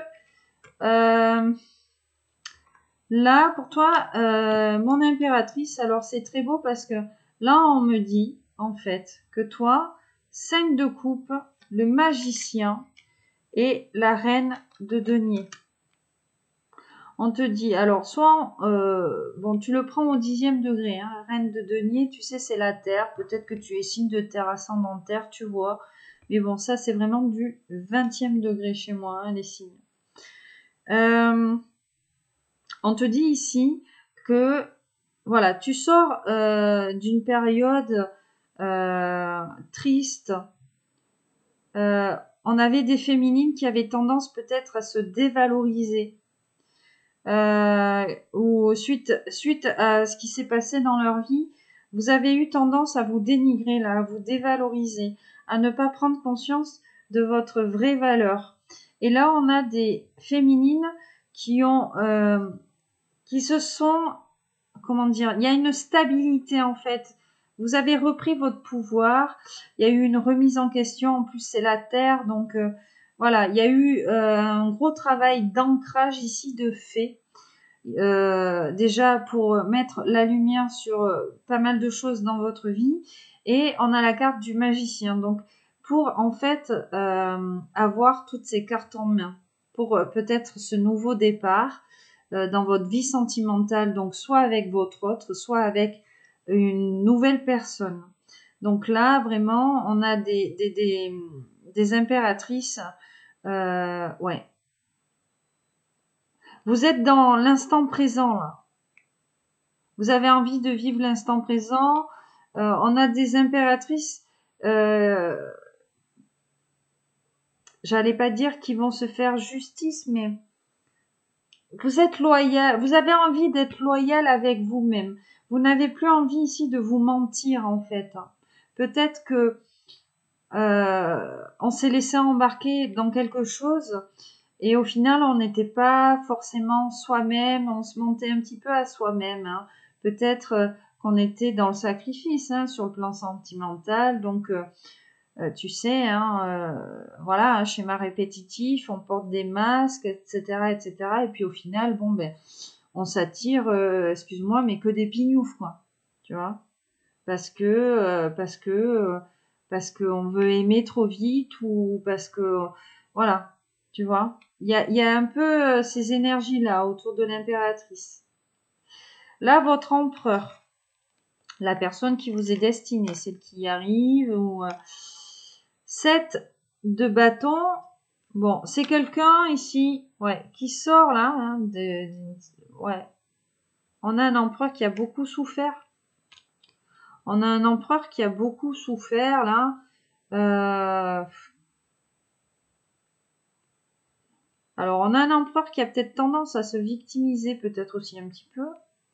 Là, pour toi, mon impératrice, alors c'est très beau parce que là, on me dit, en fait, que toi, 5 de coupe, le magicien et la reine de denier. On te dit, alors, soit, bon, tu le prends au 10e degré, hein, la reine de denier, tu sais, c'est la terre, peut-être que tu es signe de terre ascendentaire, tu vois, mais bon, ça, c'est vraiment du 20e degré chez moi, hein, les signes. On te dit ici que voilà, tu sors d'une période triste. On avait des féminines qui avaient tendance peut-être à se dévaloriser ou suite à ce qui s'est passé dans leur vie, vous avez eu tendance à vous dénigrer là, à vous dévaloriser, à ne pas prendre conscience de votre vraie valeur. Et là, on a des féminines qui se sont, comment dire, il y a une stabilité en fait. Vous avez repris votre pouvoir. Il y a eu une remise en question. En plus, c'est la terre, donc voilà. Il y a eu un gros travail d'ancrage ici de fait. Déjà pour mettre la lumière sur pas mal de choses dans votre vie. Et on a la carte du magicien. Donc pour en fait avoir toutes ces cartes en main pour peut-être ce nouveau départ dans votre vie sentimentale, donc soit avec votre autre, soit avec une nouvelle personne. Donc là, vraiment, on a des impératrices. Ouais. Vous êtes dans l'instant présent, là. Vous avez envie de vivre l'instant présent. On a des impératrices, j'allais pas dire qu'ils vont se faire justice, mais vous êtes loyal, vous avez envie d'être loyal avec vous-même. Vous n'avez plus envie ici de vous mentir en fait. Peut-être que on s'est laissé embarquer dans quelque chose et au final on n'était pas forcément soi-même, on se mentait un petit peu à soi-même. Hein. Peut-être qu'on était dans le sacrifice hein, sur le plan sentimental, donc tu sais, hein, voilà, un schéma répétitif, on porte des masques, etc., etc. Et puis au final, bon ben, on s'attire, excuse-moi, mais que des pignoufs, quoi. Tu vois, parce que on veut aimer trop vite ou parce que, voilà, tu vois. Il y a un peu ces énergies-là autour de l'impératrice. Là, votre empereur, la personne qui vous est destinée, celle qui y arrive ou 7 de bâton. Bon, c'est quelqu'un ici, ouais, qui sort là, hein, ouais. On a un empereur qui a beaucoup souffert. On a un empereur qui a beaucoup souffert là. Alors, on a un empereur qui a peut-être tendance à se victimiser, peut-être aussi un petit peu,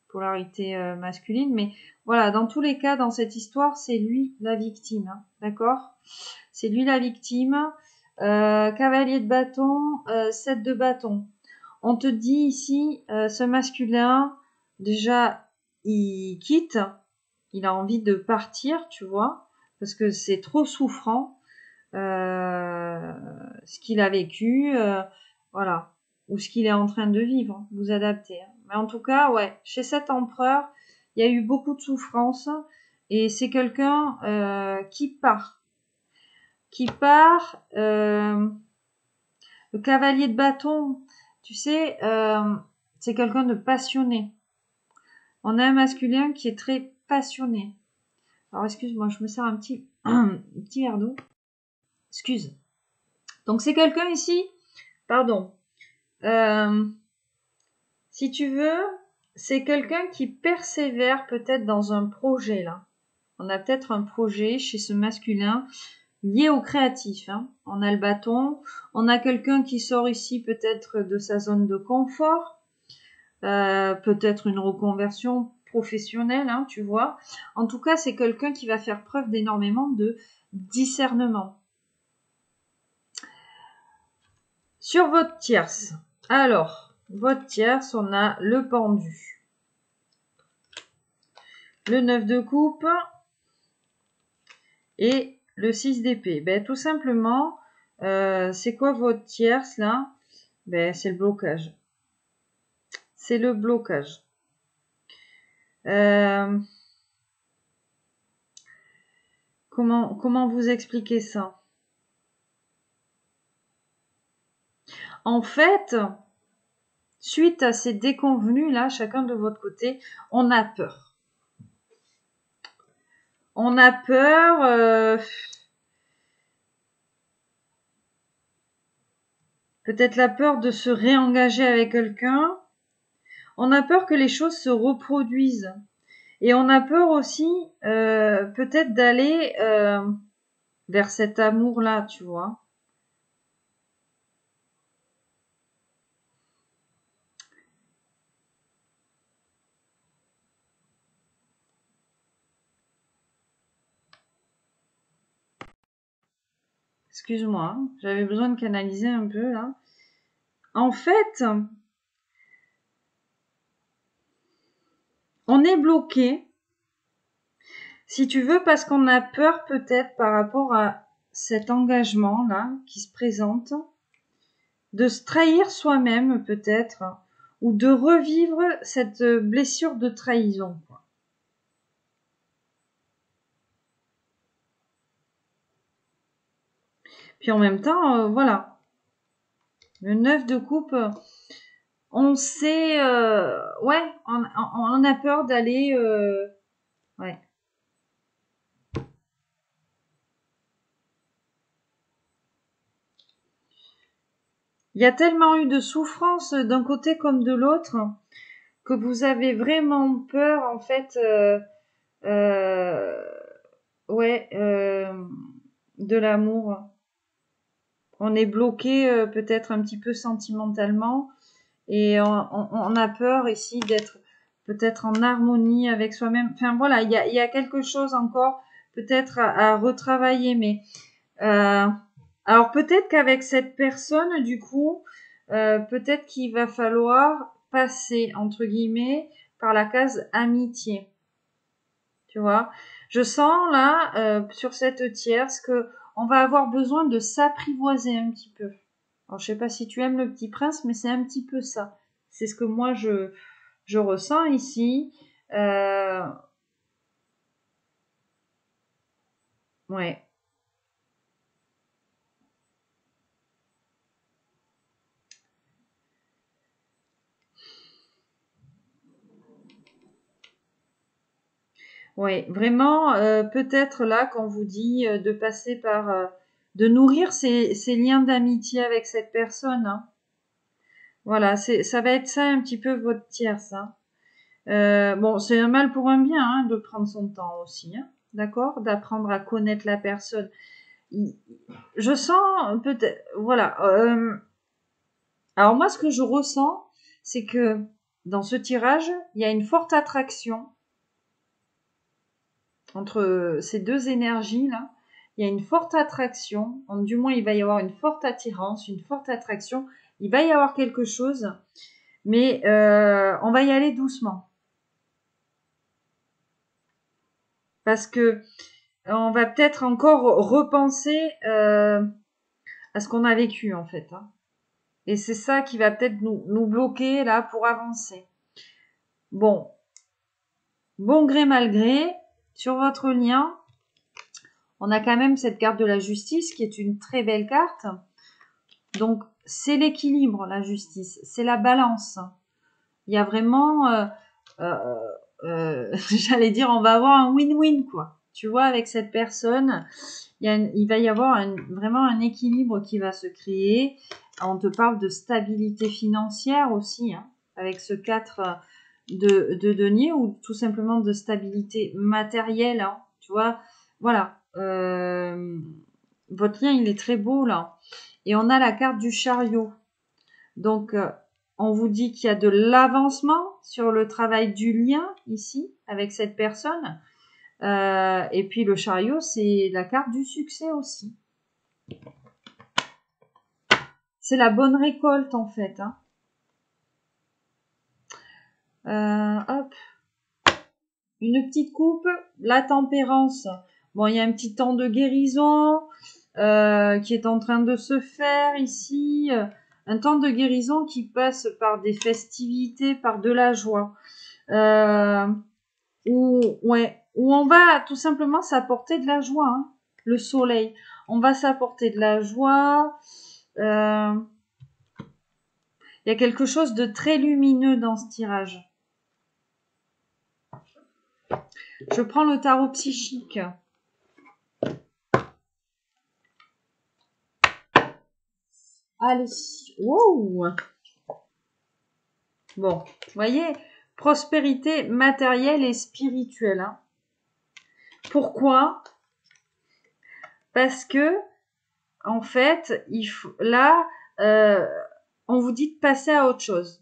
polarité masculine, mais voilà, dans tous les cas, dans cette histoire, c'est lui la victime, hein, d'accord ? C'est lui la victime. Cavalier de bâton, 7 de bâton. On te dit ici, ce masculin, déjà, il quitte, il a envie de partir, tu vois, parce que c'est trop souffrant, ce qu'il a vécu, voilà, ou ce qu'il est en train de vivre, vous adaptez. Mais en tout cas, ouais, chez cet empereur, il y a eu beaucoup de souffrance, et c'est quelqu'un qui part. Le cavalier de bâton, tu sais, c'est quelqu'un de passionné. On a un masculin qui est très passionné. Alors, excuse-moi, je me sers un petit verre d'eau. Excuse. Donc, c'est quelqu'un ici, pardon. Si tu veux, c'est quelqu'un qui persévère peut-être dans un projet, là. On a peut-être un projet chez ce masculin lié au créatif. Hein. On a le bâton. On a quelqu'un qui sort ici peut-être de sa zone de confort. Peut-être une reconversion professionnelle, hein, tu vois. En tout cas, c'est quelqu'un qui va faire preuve d'énormément de discernement. Sur votre tierce, alors, votre tierce, on a le pendu, le 9 de coupe et le 6 d'épée. Ben, tout simplement, c'est quoi votre tierce, là? Ben, c'est le blocage. C'est le blocage. Comment vous expliquer ça? En fait, suite à ces déconvenus là, chacun de votre côté, on a peur. On a peur, peut-être la peur de se réengager avec quelqu'un. On a peur que les choses se reproduisent. Et on a peur aussi peut-être d'aller vers cet amour-là, tu vois. Excuse-moi, hein, j'avais besoin de canaliser un peu là. En fait, on est bloqué, si tu veux, parce qu'on a peur peut-être par rapport à cet engagement-là qui se présente, de se trahir soi-même peut-être, ou de revivre cette blessure de trahison. Quoi. Puis en même temps, voilà, le 9 de coupe, on sait, ouais, on a peur d'aller, ouais. Il y a tellement eu de souffrance d'un côté comme de l'autre que vous avez vraiment peur, en fait, euh, ouais, de l'amour. On est bloqué peut-être un petit peu sentimentalement et on a peur ici d'être peut-être en harmonie avec soi-même. Enfin voilà, il y a quelque chose encore peut-être à retravailler, mais alors peut-être qu'avec cette personne, du coup, peut-être qu'il va falloir passer entre guillemets par la case amitié. Tu vois, je sens là sur cette tierce que on va avoir besoin de s'apprivoiser un petit peu. Alors je sais pas si tu aimes Le Petit Prince, mais c'est un petit peu ça. C'est ce que moi je ressens ici. Euh, ouais, ouais, vraiment peut-être là qu'on vous dit de passer par, de nourrir ces liens d'amitié avec cette personne. Hein. Voilà, ça va être ça un petit peu votre tierce. Hein. Bon, c'est un mal pour un bien hein, de prendre son temps aussi, hein, d'accord, d'apprendre à connaître la personne. Je sens peut-être, voilà. Alors moi, ce que je ressens, c'est que dans ce tirage, il y a une forte attraction entre ces deux énergies là. il y a une forte attraction, du moins il va y avoir une forte attirance, une forte attraction, il va y avoir quelque chose, mais on va y aller doucement. Parce que on va peut-être encore repenser à ce qu'on a vécu en fait. Hein. Et c'est ça qui va peut-être nous bloquer là pour avancer. Bon gré mal gré, sur votre lien, on a quand même cette carte de la justice qui est une très belle carte. Donc, c'est l'équilibre, la justice. C'est la balance. Il y a vraiment, j'allais dire, on va avoir un win-win, quoi. Tu vois, avec cette personne, il va y avoir vraiment un équilibre qui va se créer. On te parle de stabilité financière aussi, hein, avec ce 4 de denier, ou tout simplement de stabilité matérielle, hein, tu vois. Voilà. Votre lien, il est très beau, là. Et on a la carte du chariot. Donc, on vous dit qu'il y a de l'avancement sur le travail du lien, ici, avec cette personne. Et puis, le chariot, c'est la carte du succès aussi. C'est la bonne récolte, en fait. Hein. Hop. Une petite coupe, la tempérance. Bon, il y a un petit temps de guérison qui est en train de se faire ici. Un temps de guérison qui passe par des festivités, par de la joie. Où on va tout simplement s'apporter de la joie. Hein. Le soleil. On va s'apporter de la joie. Il y a quelque chose de très lumineux dans ce tirage. Je prends le tarot psychique. Allez. Wow. Bon, vous voyez, prospérité matérielle et spirituelle. Hein. Pourquoi? Parce que, en fait, là, on vous dit de passer à autre chose.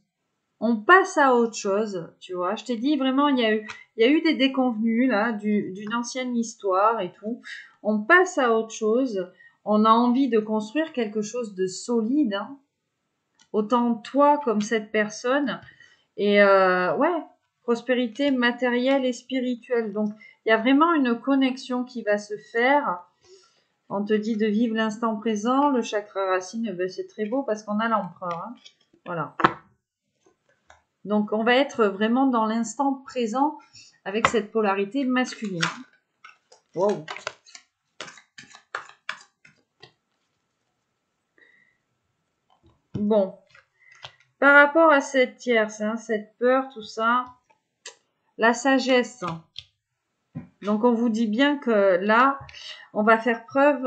On passe à autre chose, tu vois. Je t'ai dit vraiment, il y a eu des déconvenues là d'une ancienne histoire et tout. On passe à autre chose. On a envie de construire quelque chose de solide. Hein. Autant toi comme cette personne. Et ouais, prospérité matérielle et spirituelle. Donc, il y a vraiment une connexion qui va se faire. On te dit de vivre l'instant présent. Le chakra racine, ben, c'est très beau parce qu'on a l'empereur. Hein. Voilà. Donc, on va être vraiment dans l'instant présent avec cette polarité masculine. Wow. Bon. Par rapport à cette tierce, hein, cette peur, tout ça, la sagesse. Donc, on vous dit bien que là, on va faire preuve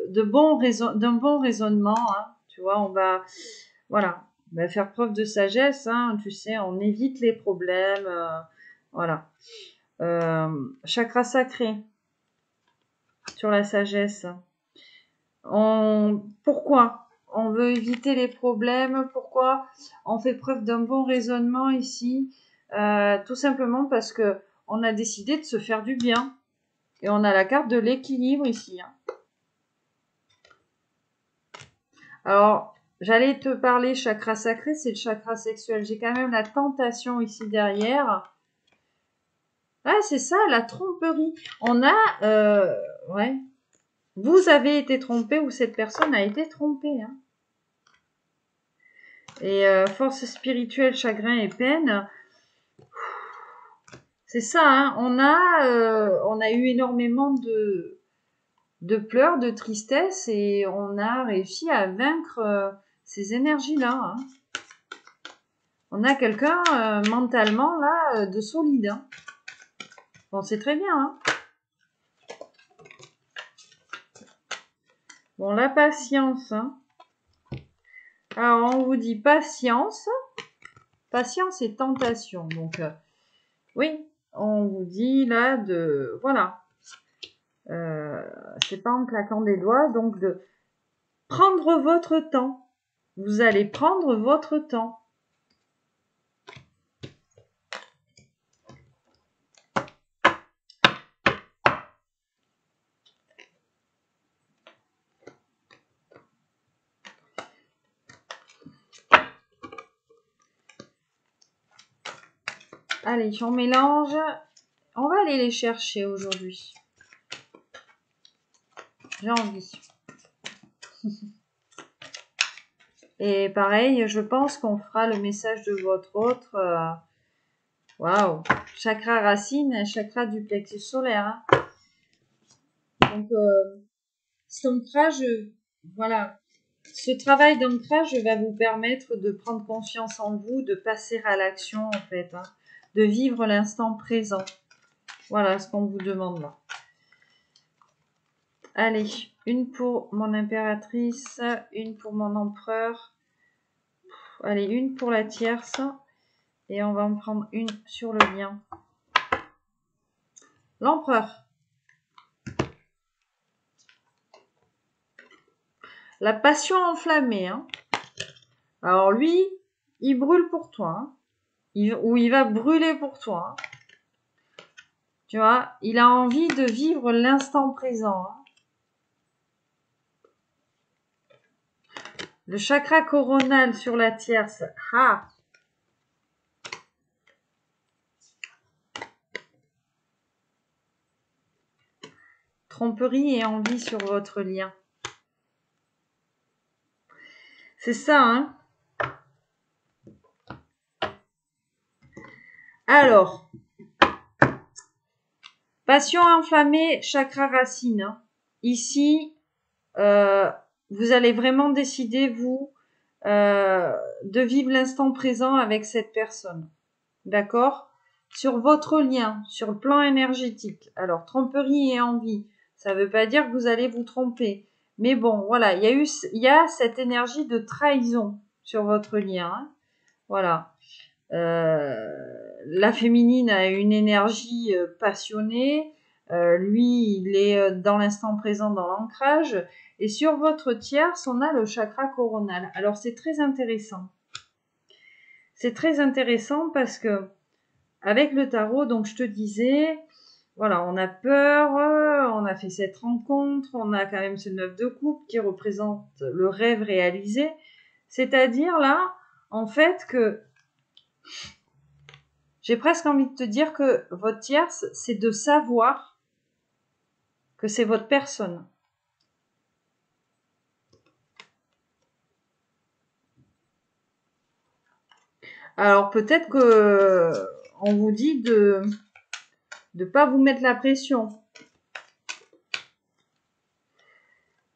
d'un bon raisonnement. Hein, tu vois, on va faire preuve de sagesse. Hein, tu sais, on évite les problèmes. Voilà. Chakra sacré sur la sagesse. Pourquoi on veut éviter les problèmes? Pourquoi on fait preuve d'un bon raisonnement ici? Tout simplement parce que on a décidé de se faire du bien. Et on a la carte de l'équilibre ici. Hein. Alors, j'allais te parler chakra sacré, c'est le chakra sexuel. J'ai quand même la tentation ici derrière. Ah, c'est ça, la tromperie. On a, ouais, vous avez été trompé ou cette personne a été trompée. Hein. Et force spirituelle, chagrin et peine. C'est ça, hein. On a eu énormément de pleurs, de tristesse et on a réussi à vaincre ces énergies-là. Hein. On a quelqu'un mentalement là de solide. Hein. Bon, c'est très bien. Hein. Bon, la patience. Hein. Alors, on vous dit patience. Patience et tentation. Donc, oui, on vous dit là de... Voilà. C'est pas en claquant des doigts. Donc, de prendre votre temps. Vous allez prendre votre temps. Allez, on mélange. On va aller les chercher aujourd'hui. J'ai envie. Et pareil, je pense qu'on fera le message de votre autre. Waouh! Chakra racine, chakra du plexus solaire. Hein. Donc, cet ancrage, voilà. Ce travail d'ancrage va vous permettre de prendre confiance en vous, de passer à l'action, en fait. Hein, de vivre l'instant présent. Voilà ce qu'on vous demande là. Allez, une pour mon impératrice, une pour mon empereur. Allez, une pour la tierce. Et on va en prendre une sur le lien. L'empereur. La passion enflammée. Hein. Alors lui, il brûle pour toi. Hein. Ou il va brûler pour toi. Hein. Tu vois, il a envie de vivre l'instant présent. Hein. Le chakra coronal sur la tierce. Ah. Tromperie et envie sur votre lien. C'est ça, hein. Alors, passion enflammée, chakra racine. Hein. Ici, vous allez vraiment décider, vous, de vivre l'instant présent avec cette personne. D'accord? Sur votre lien, sur le plan énergétique. Alors, tromperie et envie, ça ne veut pas dire que vous allez vous tromper. Mais bon, voilà, il y a cette énergie de trahison sur votre lien. Hein. Voilà. La féminine a une énergie passionnée. Lui, il est dans l'instant présent, dans l'ancrage. Et sur votre tierce, on a le chakra coronal. Alors, c'est très intéressant. C'est très intéressant parce que avec le tarot, donc je te disais, voilà, on a peur, on a fait cette rencontre, on a quand même ce 9 de coupe qui représente le rêve réalisé. C'est-à-dire là, en fait, que j'ai presque envie de te dire que votre tierce, c'est de savoir que c'est votre personne. Alors peut-être que on vous dit de pas vous mettre la pression.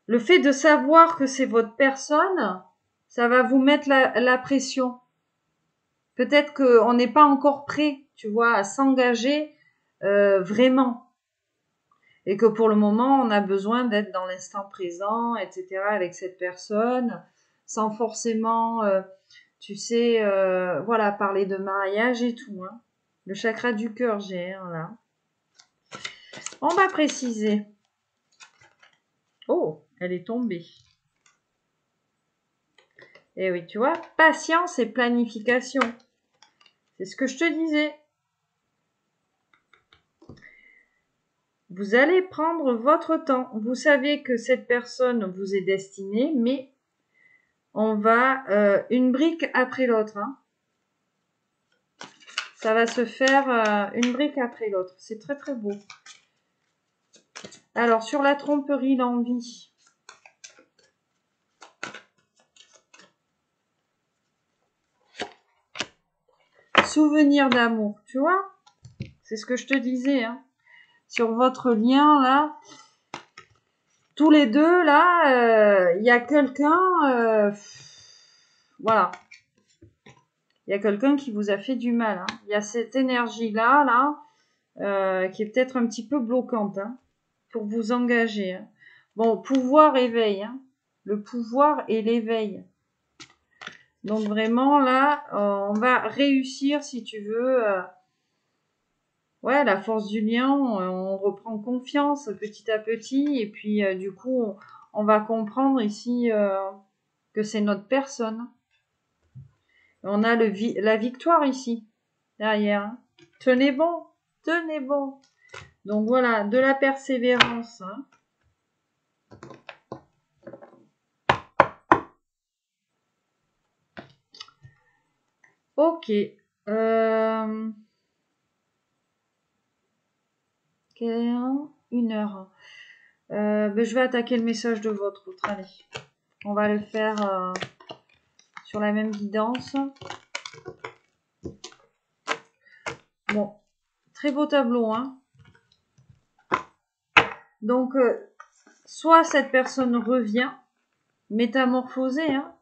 Le fait de savoir que c'est votre personne, ça va vous mettre la pression. Peut-être qu'on n'est pas encore prêt, tu vois, à s'engager vraiment. Et que pour le moment, on a besoin d'être dans l'instant présent, etc., avec cette personne, sans forcément, tu sais, voilà, parler de mariage et tout. Hein. Le chakra du cœur, j'ai, hein, là. On va préciser. Oh, elle est tombée. Eh oui, tu vois, patience et planification. C'est ce que je te disais. Vous allez prendre votre temps. Vous savez que cette personne vous est destinée, mais on va une brique après l'autre. Hein. Ça va se faire une brique après l'autre. C'est très très beau. Alors, sur la tromperie, l'envie. Souvenir d'amour, tu vois? C'est ce que je te disais. Hein. Sur votre lien, là, tous les deux, là, il y a quelqu'un... voilà. Il y a quelqu'un qui vous a fait du mal. Hein. Il y a cette énergie-là, qui est peut-être un petit peu bloquante hein, pour vous engager. Hein. Bon, pouvoir, éveil. Hein. Le pouvoir et l'éveil. Donc vraiment, là, on va réussir, si tu veux... ouais, la force du lien, on reprend confiance petit à petit. Et puis, du coup, on va comprendre ici que c'est notre personne. On a la victoire ici, derrière. Hein. Tenez bon, tenez bon. Donc voilà, de la persévérance. Hein. Ok. 1 heure. Ben, je vais attaquer le message de votre autre. Allez, on va le faire sur la même guidance. Bon, très beau tableau, hein. Donc, soit cette personne revient, métamorphosée, hein,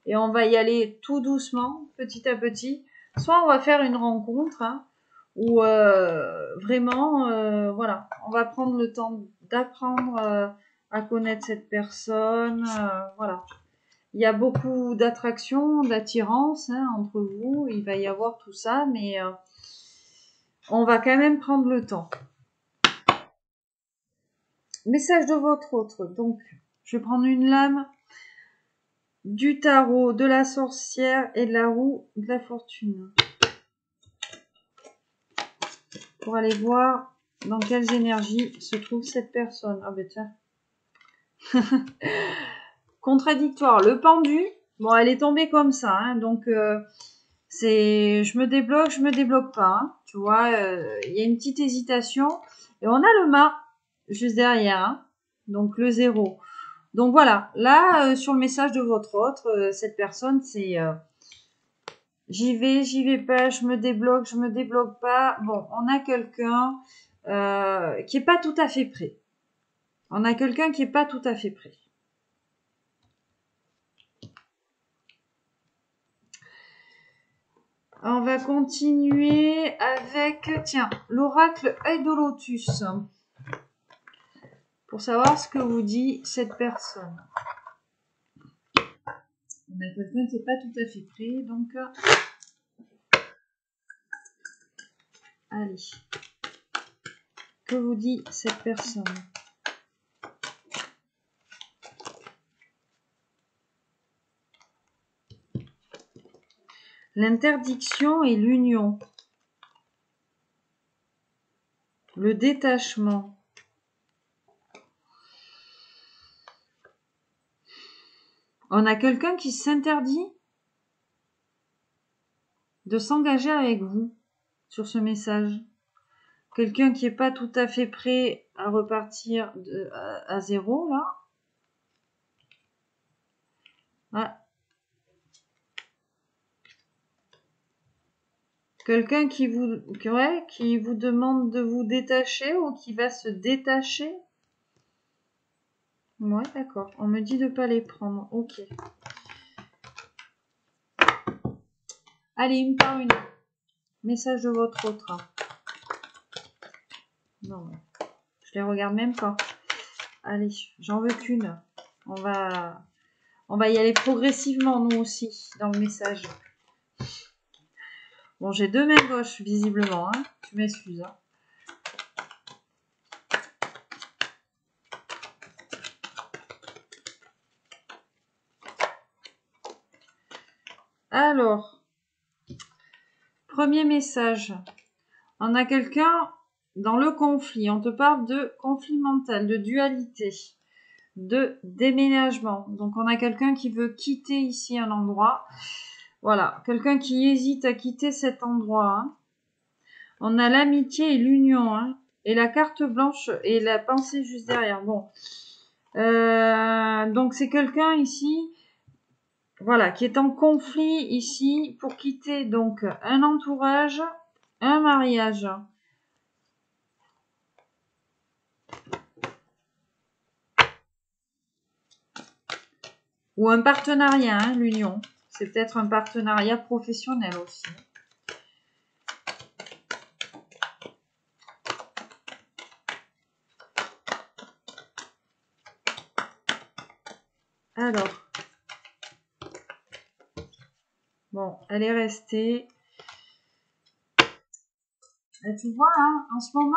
et on va y aller tout doucement, petit à petit. Soit on va faire une rencontre, hein, où vraiment, voilà, on va prendre le temps d'apprendre à connaître cette personne, voilà. Il y a beaucoup d'attraction, d'attirance, hein, entre vous, il va y avoir tout ça, mais on va quand même prendre le temps. Message de votre autre. Donc, je vais prendre une lame du tarot, de la sorcière et de la roue de la fortune. Pour aller voir dans quelles énergies se trouve cette personne. Ah ben tiens. Contradictoire. Le pendu, bon, elle est tombée comme ça, hein, donc c'est je me débloque pas, hein, tu vois, il y a une petite hésitation. Et on a le mât juste derrière, hein, donc le 0. Donc voilà, là, sur le message de votre autre, cette personne, c'est j'y vais pas, je me débloque pas. Bon, on a quelqu'un qui est pas tout à fait prêt. On a quelqu'un qui est pas tout à fait prêt. On va continuer avec, tiens, l'oracle Œil de Lotus. Pour savoir ce que vous dit cette personne. On a quelqu'un qui n'est pas tout à fait prêt, donc allez. Que vous dit cette personne? L'interdiction et l'union. Le détachement. On a quelqu'un qui s'interdit de s'engager avec vous sur ce message. Quelqu'un qui n'est pas tout à fait prêt à repartir à 0, là. Ah. Quelqu'un qui vous demande de vous détacher ou qui va se détacher. Ouais, d'accord. On me dit de ne pas les prendre. Ok. Allez, une par une. Message de votre autre. Non, je les regarde même pas. Allez, j'en veux qu'une. On va y aller progressivement, nous aussi, dans le message. Bon, j'ai 2 mains gauches, visiblement. Hein. Tu m'excuses. Hein. Alors, premier message. On a quelqu'un dans le conflit. On te parle de conflit mental, de dualité, de déménagement. Donc, on a quelqu'un qui veut quitter ici un endroit. Voilà, quelqu'un qui hésite à quitter cet endroit. Hein. On a l'amitié et l'union. Hein. Et la carte blanche et la pensée juste derrière. Bon. Donc, c'est quelqu'un ici... Voilà, qui est en conflit ici pour quitter donc un entourage, un mariage. Ou un partenariat, hein, l'union. C'est peut-être un partenariat professionnel aussi. Alors. Bon, elle est restée. Et tu vois, hein, en ce moment,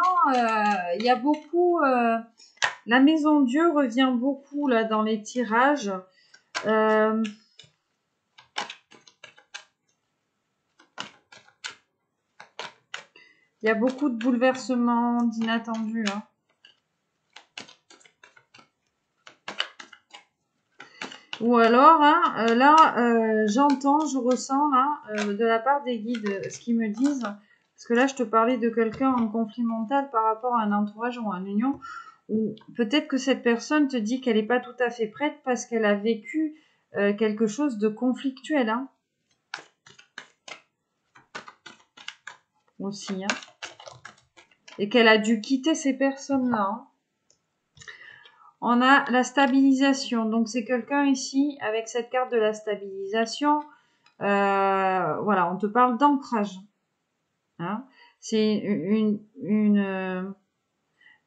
il y a beaucoup... la maison Dieu revient beaucoup là dans les tirages. Il y a beaucoup de bouleversements, d'inattendus. Hein. Ou alors, hein, là, j'entends, je ressens là, de la part des guides, ce qu'ils me disent. Parce Parce que là, je te parlais de quelqu'un en conflit mental par rapport à un entourage ou à une union. Ou peut-être que cette personne te dit qu'elle n'est pas tout à fait prête parce qu'elle a vécu quelque chose de conflictuel. Hein. Aussi. Hein. Et qu'elle a dû quitter ces personnes-là. Hein. On a la stabilisation. Donc, c'est quelqu'un ici, avec cette carte de la stabilisation. Voilà, on te parle d'ancrage. Hein. C'est une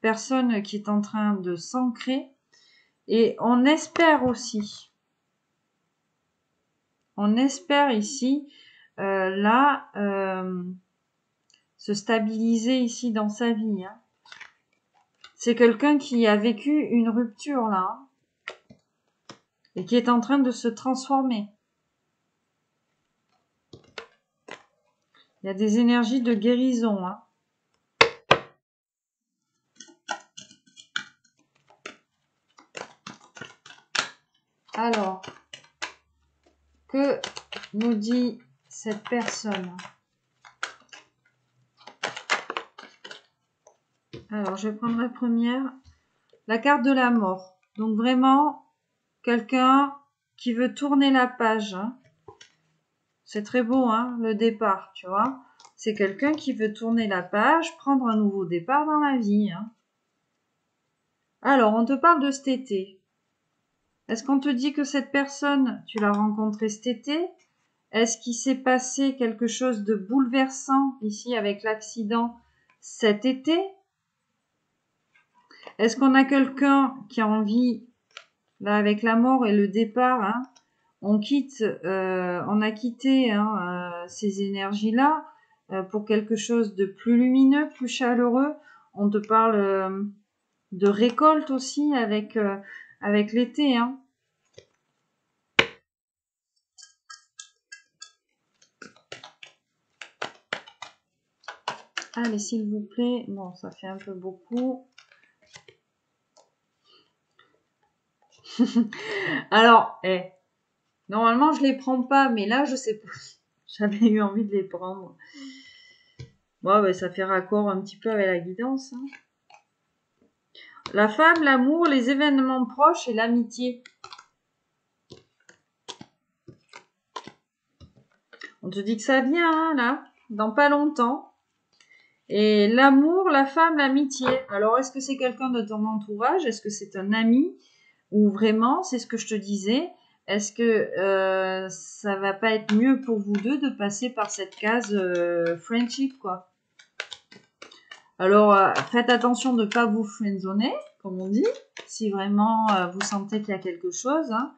personne qui est en train de s'ancrer. Et on espère aussi. On espère ici, là, se stabiliser ici dans sa vie. Hein. C'est quelqu'un qui a vécu une rupture là hein, et qui est en train de se transformer. Il y a des énergies de guérison. Hein. Alors, que nous dit cette personne? Alors, je vais prendre la première. La carte de la mort. Donc vraiment, quelqu'un qui veut tourner la page. Hein. C'est très beau, hein, le départ, tu vois. C'est quelqu'un qui veut tourner la page, prendre un nouveau départ dans la vie. Hein. Alors, on te parle de cet été. Est-ce qu'on te dit que cette personne, tu l'as rencontrée cet été? Est-ce qu'il s'est passé quelque chose de bouleversant ici avec l'accident cet été? Est-ce qu'on a quelqu'un qui a envie, là avec la mort et le départ, hein, on a quitté hein, ces énergies-là pour quelque chose de plus lumineux, plus chaleureux. On te parle de récolte aussi avec l'été. Hein. Allez, s'il vous plaît. Bon, ça fait un peu beaucoup. Alors, normalement, je les prends pas, mais là, je sais pas. J'avais eu envie de les prendre. Bon, ben, ça fait raccord un petit peu avec la guidance. Hein. La femme, l'amour, les événements proches et l'amitié. On te dit que ça vient, hein, là, dans pas longtemps. Et l'amour, la femme, l'amitié. Alors, est-ce que c'est quelqu'un de ton entourage? Est-ce que c'est un ami? Ou vraiment, c'est ce que je te disais, est-ce que ça va pas être mieux pour vous deux de passer par cette case friendship, quoi? Alors, faites attention de ne pas vous friendzoner, comme on dit, si vraiment vous sentez qu'il y a quelque chose. Hein.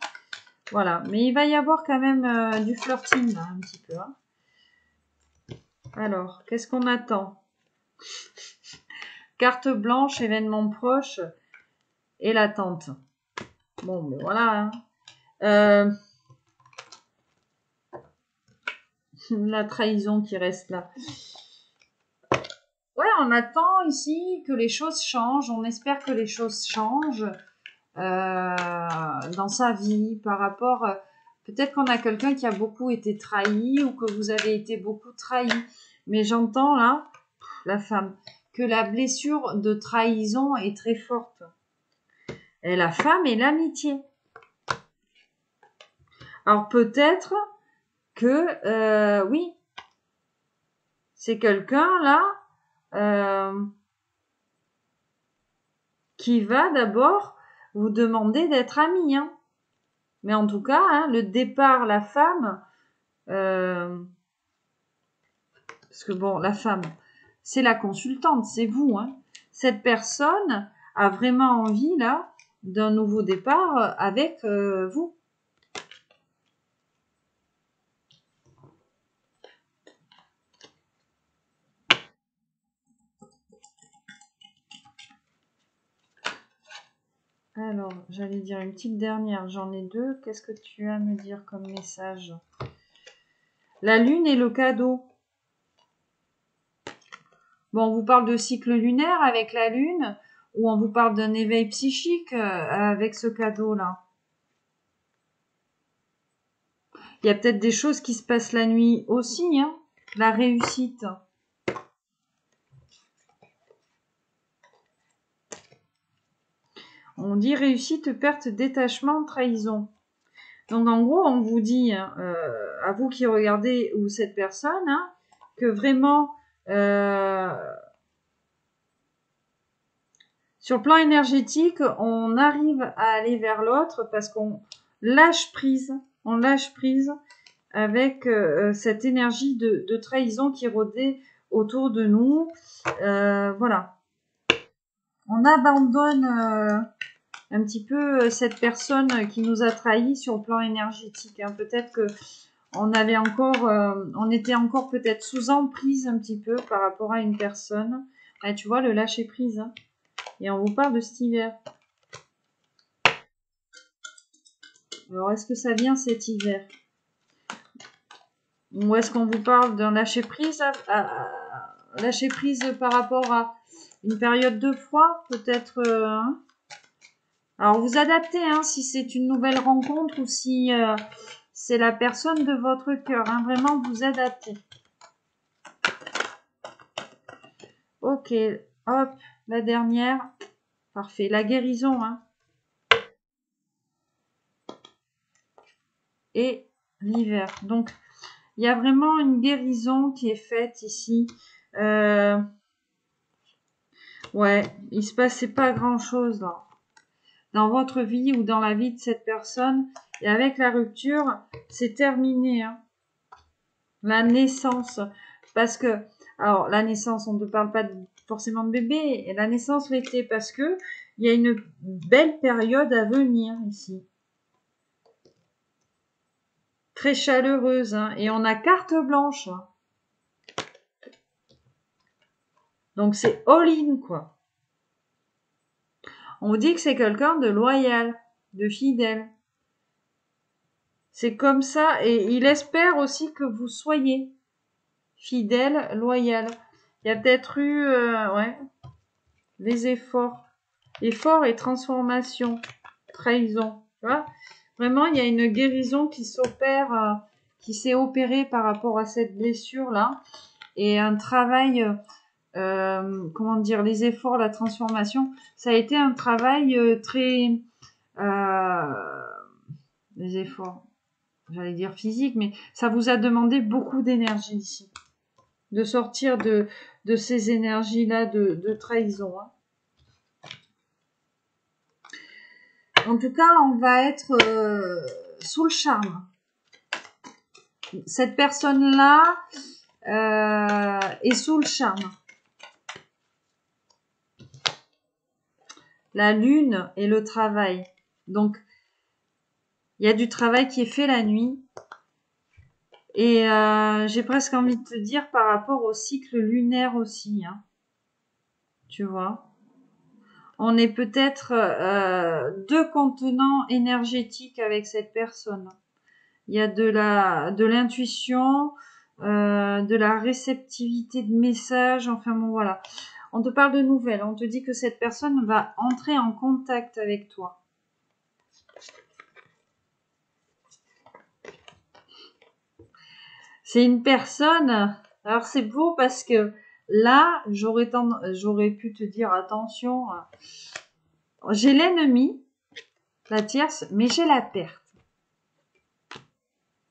Voilà, mais il va y avoir quand même du flirting, là, un petit peu. Hein. Alors, qu'est-ce qu'on attend? Carte blanche, événement proche et l'attente. Bon, ben voilà. Hein. La trahison qui reste là. Ouais, on attend ici que les choses changent. On espère que les choses changent dans sa vie par rapport... peut-être qu'on a quelqu'un qui a beaucoup été trahi ou que vous avez été beaucoup trahi. Mais j'entends là, la femme, que la blessure de trahison est très forte. Et la femme et l'amitié. Alors peut-être que, oui, c'est quelqu'un là qui va d'abord vous demander d'être amis. Hein. Mais en tout cas, hein, le départ, la femme, parce que bon, la femme, c'est la consultante, c'est vous. Hein. Cette personne a vraiment envie là d'un nouveau départ avec vous. Alors, j'allais dire une petite dernière, j'en ai deux. Qu'est-ce que tu as à me dire comme message? La lune et le cadeau. Bon, on vous parle de cycle lunaire avec la lune, ou on vous parle d'un éveil psychique avec ce cadeau-là. Il y a peut-être des choses qui se passent la nuit aussi, hein. La réussite. On dit réussite, perte, détachement, trahison. Donc en gros, on vous dit, à vous qui regardez ou cette personne, hein, que vraiment, sur le plan énergétique, on arrive à aller vers l'autre parce qu'on lâche prise, avec cette énergie de trahison qui rôdait autour de nous. Voilà. On abandonne un petit peu cette personne qui nous a trahis sur le plan énergétique. Hein. Peut-être que on était encore peut-être sous emprise un petit peu par rapport à une personne. Ouais, tu vois, le lâcher prise. Hein. Et on vous parle de cet hiver. Alors, est-ce que ça vient cet hiver? Ou est-ce qu'on vous parle d'un lâcher prise, lâcher prise par rapport à une période de froid, peut-être hein. Alors, vous adaptez, hein, si c'est une nouvelle rencontre ou si c'est la personne de votre cœur. Hein, vraiment, vous adaptez. Ok, hop, la dernière. Parfait, la guérison. Hein. Et l'hiver. Donc, il y a vraiment une guérison qui est faite ici. Ouais, il se passait pas grand-chose là. Dans votre vie ou dans la vie de cette personne. Et avec la rupture, c'est terminé. Hein. La naissance. Parce que, alors, la naissance, on ne parle pas forcément de bébé. Et la naissance l'était parce que il y a une belle période à venir ici. Très chaleureuse. Hein, et on a carte blanche. Hein. Donc, c'est all-in, quoi. On vous dit que c'est quelqu'un de loyal, de fidèle. C'est comme ça, et il espère aussi que vous soyez fidèle, loyal. Il y a peut-être eu, ouais, les efforts et transformation, trahison. Tu vois, vraiment, il y a une guérison qui s'opère, qui s'est opérée par rapport à cette blessure-là, et un travail, comment dire, les efforts, la transformation, ça a été un travail très, les efforts, j'allais dire physique, mais ça vous a demandé beaucoup d'énergie ici. De sortir de ces énergies-là de trahison. Hein. En tout cas, on va être sous le charme. Cette personne-là est sous le charme. La lune et le travail. Donc, il y a du travail qui est fait la nuit. Et j'ai presque envie de te dire par rapport au cycle lunaire aussi. Hein. Tu vois, on est peut-être deux contenants énergétiques avec cette personne. Il y a de l'intuition, de la réceptivité de messages, enfin bon voilà. On te parle de nouvelles, on te dit que cette personne va entrer en contact avec toi. C'est une personne, alors c'est beau parce que là, j'aurais pu te dire attention, j'ai l'ennemi, la tierce, mais j'ai la perte.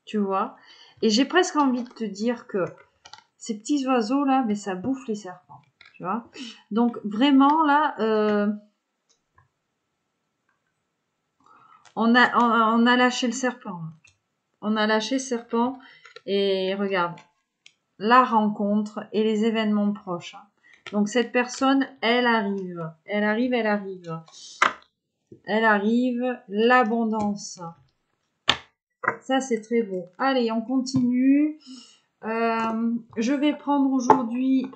Tu vois, et j'ai presque envie de te dire que ces petits oiseaux là, mais ça bouffe les serpents, tu vois. Donc vraiment là, on a lâché le serpent. On a lâché le serpent et regarde, la rencontre et les événements proches. Donc cette personne, elle arrive, l'abondance. Ça c'est très beau. Allez, on continue. Je vais prendre aujourd'hui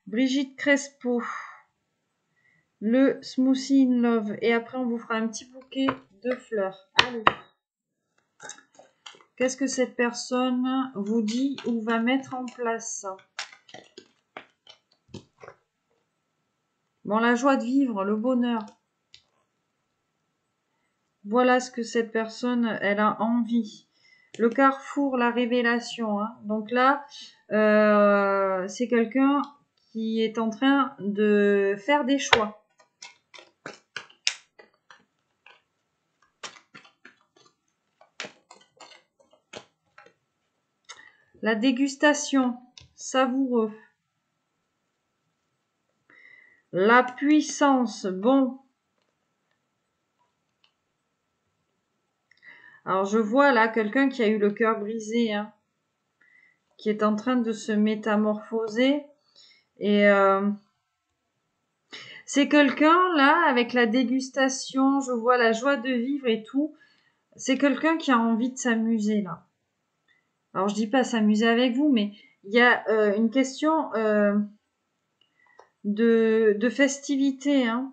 Brigitte Crespo, le Smoothie in Love. Et après, on vous fera un petit bouquet de fleurs. Allez. Qu'est-ce que cette personne vous dit ou va mettre en place? Bon, la joie de vivre, le bonheur. Voilà ce que cette personne, elle a envie. Le carrefour, la révélation. Hein. Donc là, c'est quelqu'un qui est en train de faire des choix. La dégustation, savoureux. La puissance, bon. Alors, je vois là quelqu'un qui a eu le cœur brisé, hein, qui est en train de se métamorphoser. Et c'est quelqu'un là, avec la dégustation, je vois la joie de vivre et tout. C'est quelqu'un qui a envie de s'amuser là. Alors, je dis pas s'amuser avec vous, mais il y a une question de festivité, hein.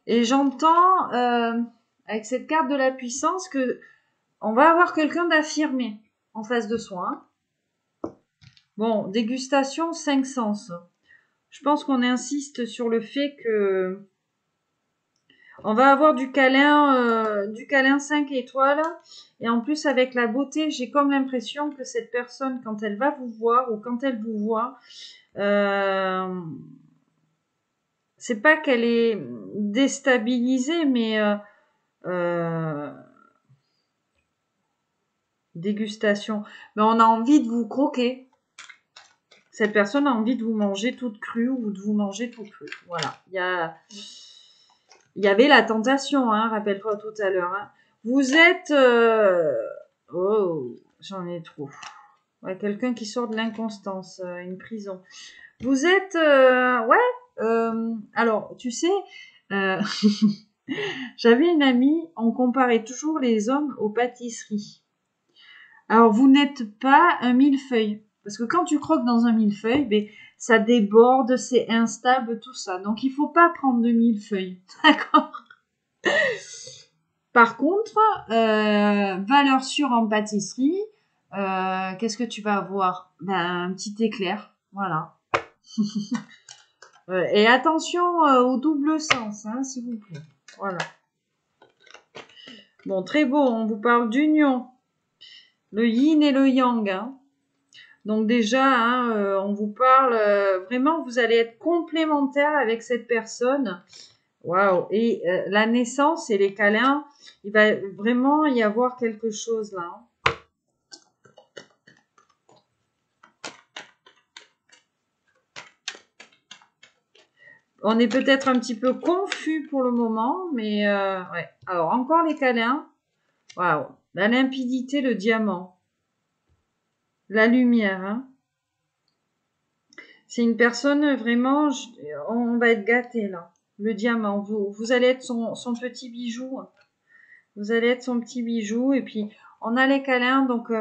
Et j'entends avec cette carte de la puissance que on va avoir quelqu'un d'affirmé en face de soi, hein. Bon, dégustation, 5 sens. Je pense qu'on insiste sur le fait que on va avoir du câlin 5 étoiles. Et en plus, avec la beauté, j'ai comme l'impression que cette personne, quand elle va vous voir ou quand elle vous voit, c'est pas qu'elle est déstabilisée, mais dégustation. Mais on a envie de vous croquer. Cette personne a envie de vous manger toute crue ou de vous manger tout cru. Voilà. Il y avait la tentation, hein, rappelle-toi tout à l'heure. Hein. Vous êtes... Oh, j'en ai trop. Ouais, quelqu'un qui sort de l'inconstance, une prison. Vous êtes... alors, tu sais... J'avais une amie, on comparait toujours les hommes aux pâtisseries. Alors, vous n'êtes pas un millefeuille. Parce que quand tu croques dans un millefeuille, ben, ça déborde, c'est instable, tout ça. Donc, il faut pas prendre de millefeuille. D'accord? Par contre, valeur sûre en pâtisserie, qu'est-ce que tu vas avoir? Ben, un petit éclair. Voilà. Et attention au double sens, hein, s'il vous plaît. Voilà. Bon, très beau, on vous parle d'union. Le yin et le yang, hein. Donc déjà, hein, on vous parle vraiment, vous allez être complémentaire avec cette personne. Waouh! Et la naissance et les câlins, il va vraiment y avoir quelque chose là. Hein. On est peut-être un petit peu confus pour le moment, mais ouais. Alors encore les câlins. Waouh! La limpidité, le diamant, la lumière. Hein. C'est une personne vraiment, on va être gâté là. Le diamant, vous allez être son petit bijou. Vous allez être son petit bijou. Et puis, on a les câlins. Donc,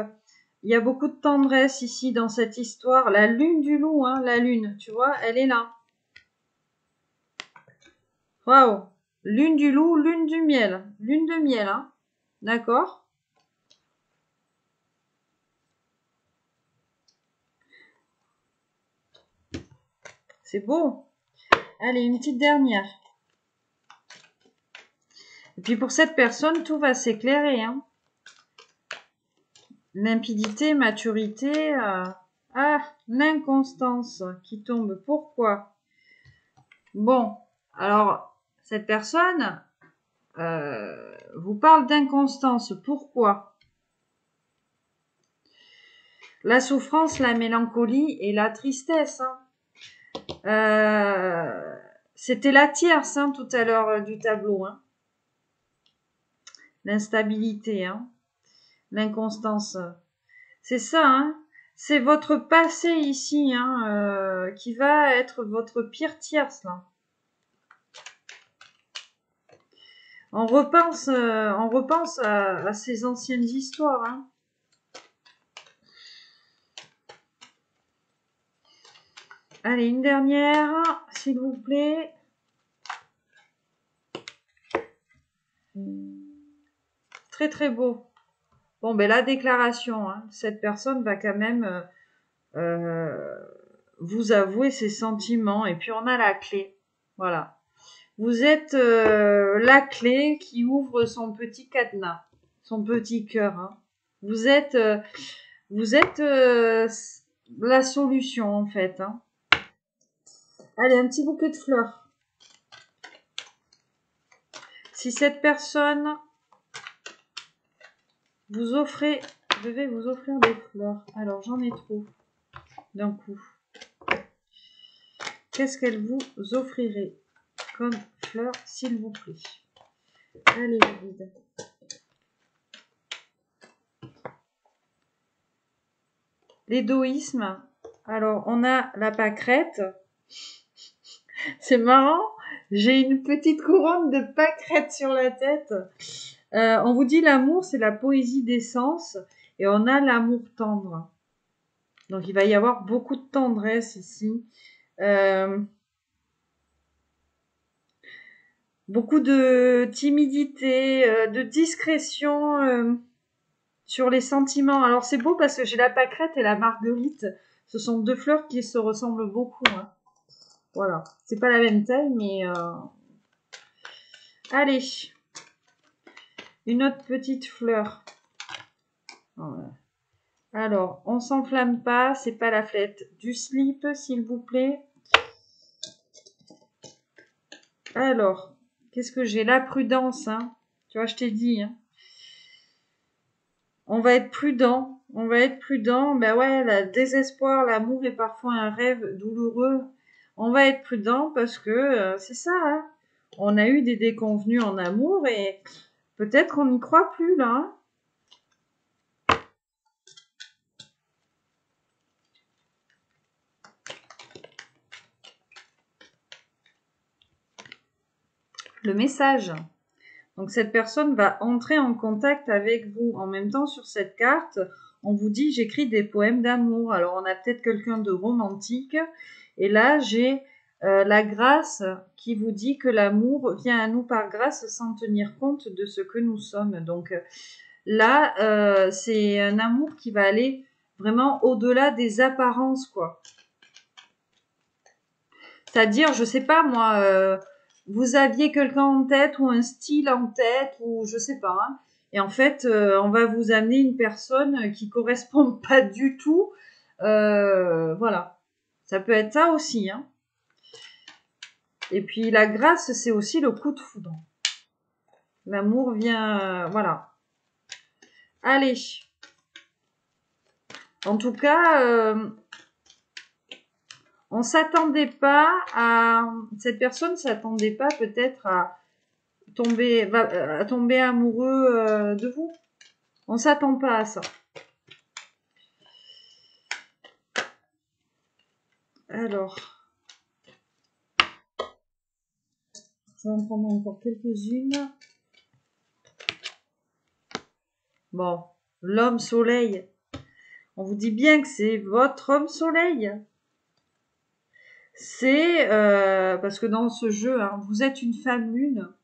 il y a beaucoup de tendresse ici dans cette histoire. La lune du loup, hein, la lune, tu vois, elle est là. Waouh! Lune du loup, lune du miel. Lune de miel, hein. D'accord? C'est beau. Allez, une petite dernière. Et puis pour cette personne, tout va s'éclairer. Hein. Limpidité, maturité. L'inconstance qui tombe. Pourquoi? Bon, alors, cette personne vous parle d'inconstance. Pourquoi? La souffrance, la mélancolie et la tristesse. Hein. C'était la tierce hein, tout à l'heure du tableau. Hein. L'instabilité, hein. L'inconstance. C'est ça, hein. C'est votre passé ici hein, qui va être votre pire tierce. Là. On repense à ces anciennes histoires. Hein. Allez, une dernière, s'il vous plaît. Très très beau. Bon, ben la déclaration, hein, cette personne va quand même vous avouer ses sentiments. Et puis on a la clé. Voilà. Vous êtes la clé qui ouvre son petit cadenas, son petit cœur. Hein. Vous êtes la solution en fait. Hein. Allez, un petit bouquet de fleurs. Si cette personne vous offrez, je vais vous offrir des fleurs. Alors, j'en ai trop d'un coup. Qu'est-ce qu'elle vous offrirait comme fleurs, s'il vous plaît? Allez, les guides. L'égoïsme. Alors, on a la pâquerette. C'est marrant. J'ai une petite couronne de pâquerette sur la tête. On vous dit l'amour, c'est la poésie des sens. Et on a l'amour tendre. Donc, il va y avoir beaucoup de tendresse ici. Beaucoup de timidité, de discrétion sur les sentiments. Alors, c'est beau parce que j'ai la pâquerette et la marguerite. Ce sont deux fleurs qui se ressemblent beaucoup. Hein. Voilà. C'est pas la même taille, mais... Allez. Une autre petite fleur. Voilà. Alors, on s'enflamme pas, c'est pas la flette du slip, s'il vous plaît. Alors, qu'est-ce que j'ai? La prudence, hein. Tu vois, je t'ai dit, hein. On va être prudent, Ben ouais, le désespoir, l'amour est parfois un rêve douloureux. On va être prudent parce que c'est ça, hein. On a eu des déconvenues en amour et peut-être qu'on n'y croit plus, là, hein. Le message. Donc cette personne va entrer en contact avec vous. En même temps, sur cette carte, on vous dit j'écris des poèmes d'amour. Alors on a peut-être quelqu'un de romantique. Et là, j'ai la grâce qui vous dit que l'amour vient à nous par grâce sans tenir compte de ce que nous sommes. Donc là, c'est un amour qui va aller vraiment au-delà des apparences, quoi. C'est-à-dire, je sais pas moi, vous aviez quelqu'un en tête ou un style en tête ou je sais pas. Hein, et en fait, on va vous amener une personne qui correspond pas du tout. Voilà. Ça peut être ça aussi. Hein. Et puis la grâce, c'est aussi le coup de foudre. L'amour vient... voilà. Allez. En tout cas... on s'attendait pas à... Cette personne s'attendait pas peut-être à tomber amoureux de vous. On s'attend pas à ça. Alors, je vais en prendre encore quelques-unes. Bon, l'homme soleil. On vous dit bien que c'est votre homme soleil. C'est parce que dans ce jeu, hein, vous êtes une femme lune.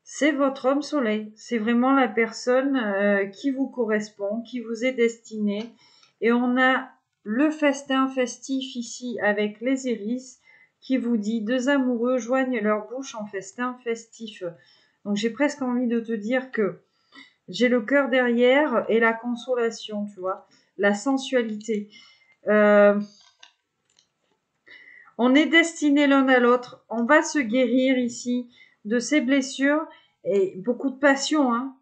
C'est votre homme soleil. C'est vraiment la personne qui vous correspond, qui vous est destinée. Et on a le festin festif ici avec les iris qui vous dit deux amoureux joignent leur bouche en festin festif. Donc j'ai presque envie de te dire que j'ai le cœur derrière et la consolation, tu vois, la sensualité. On est destinés l'un à l'autre. On va se guérir ici de ces blessures et beaucoup de passion, hein.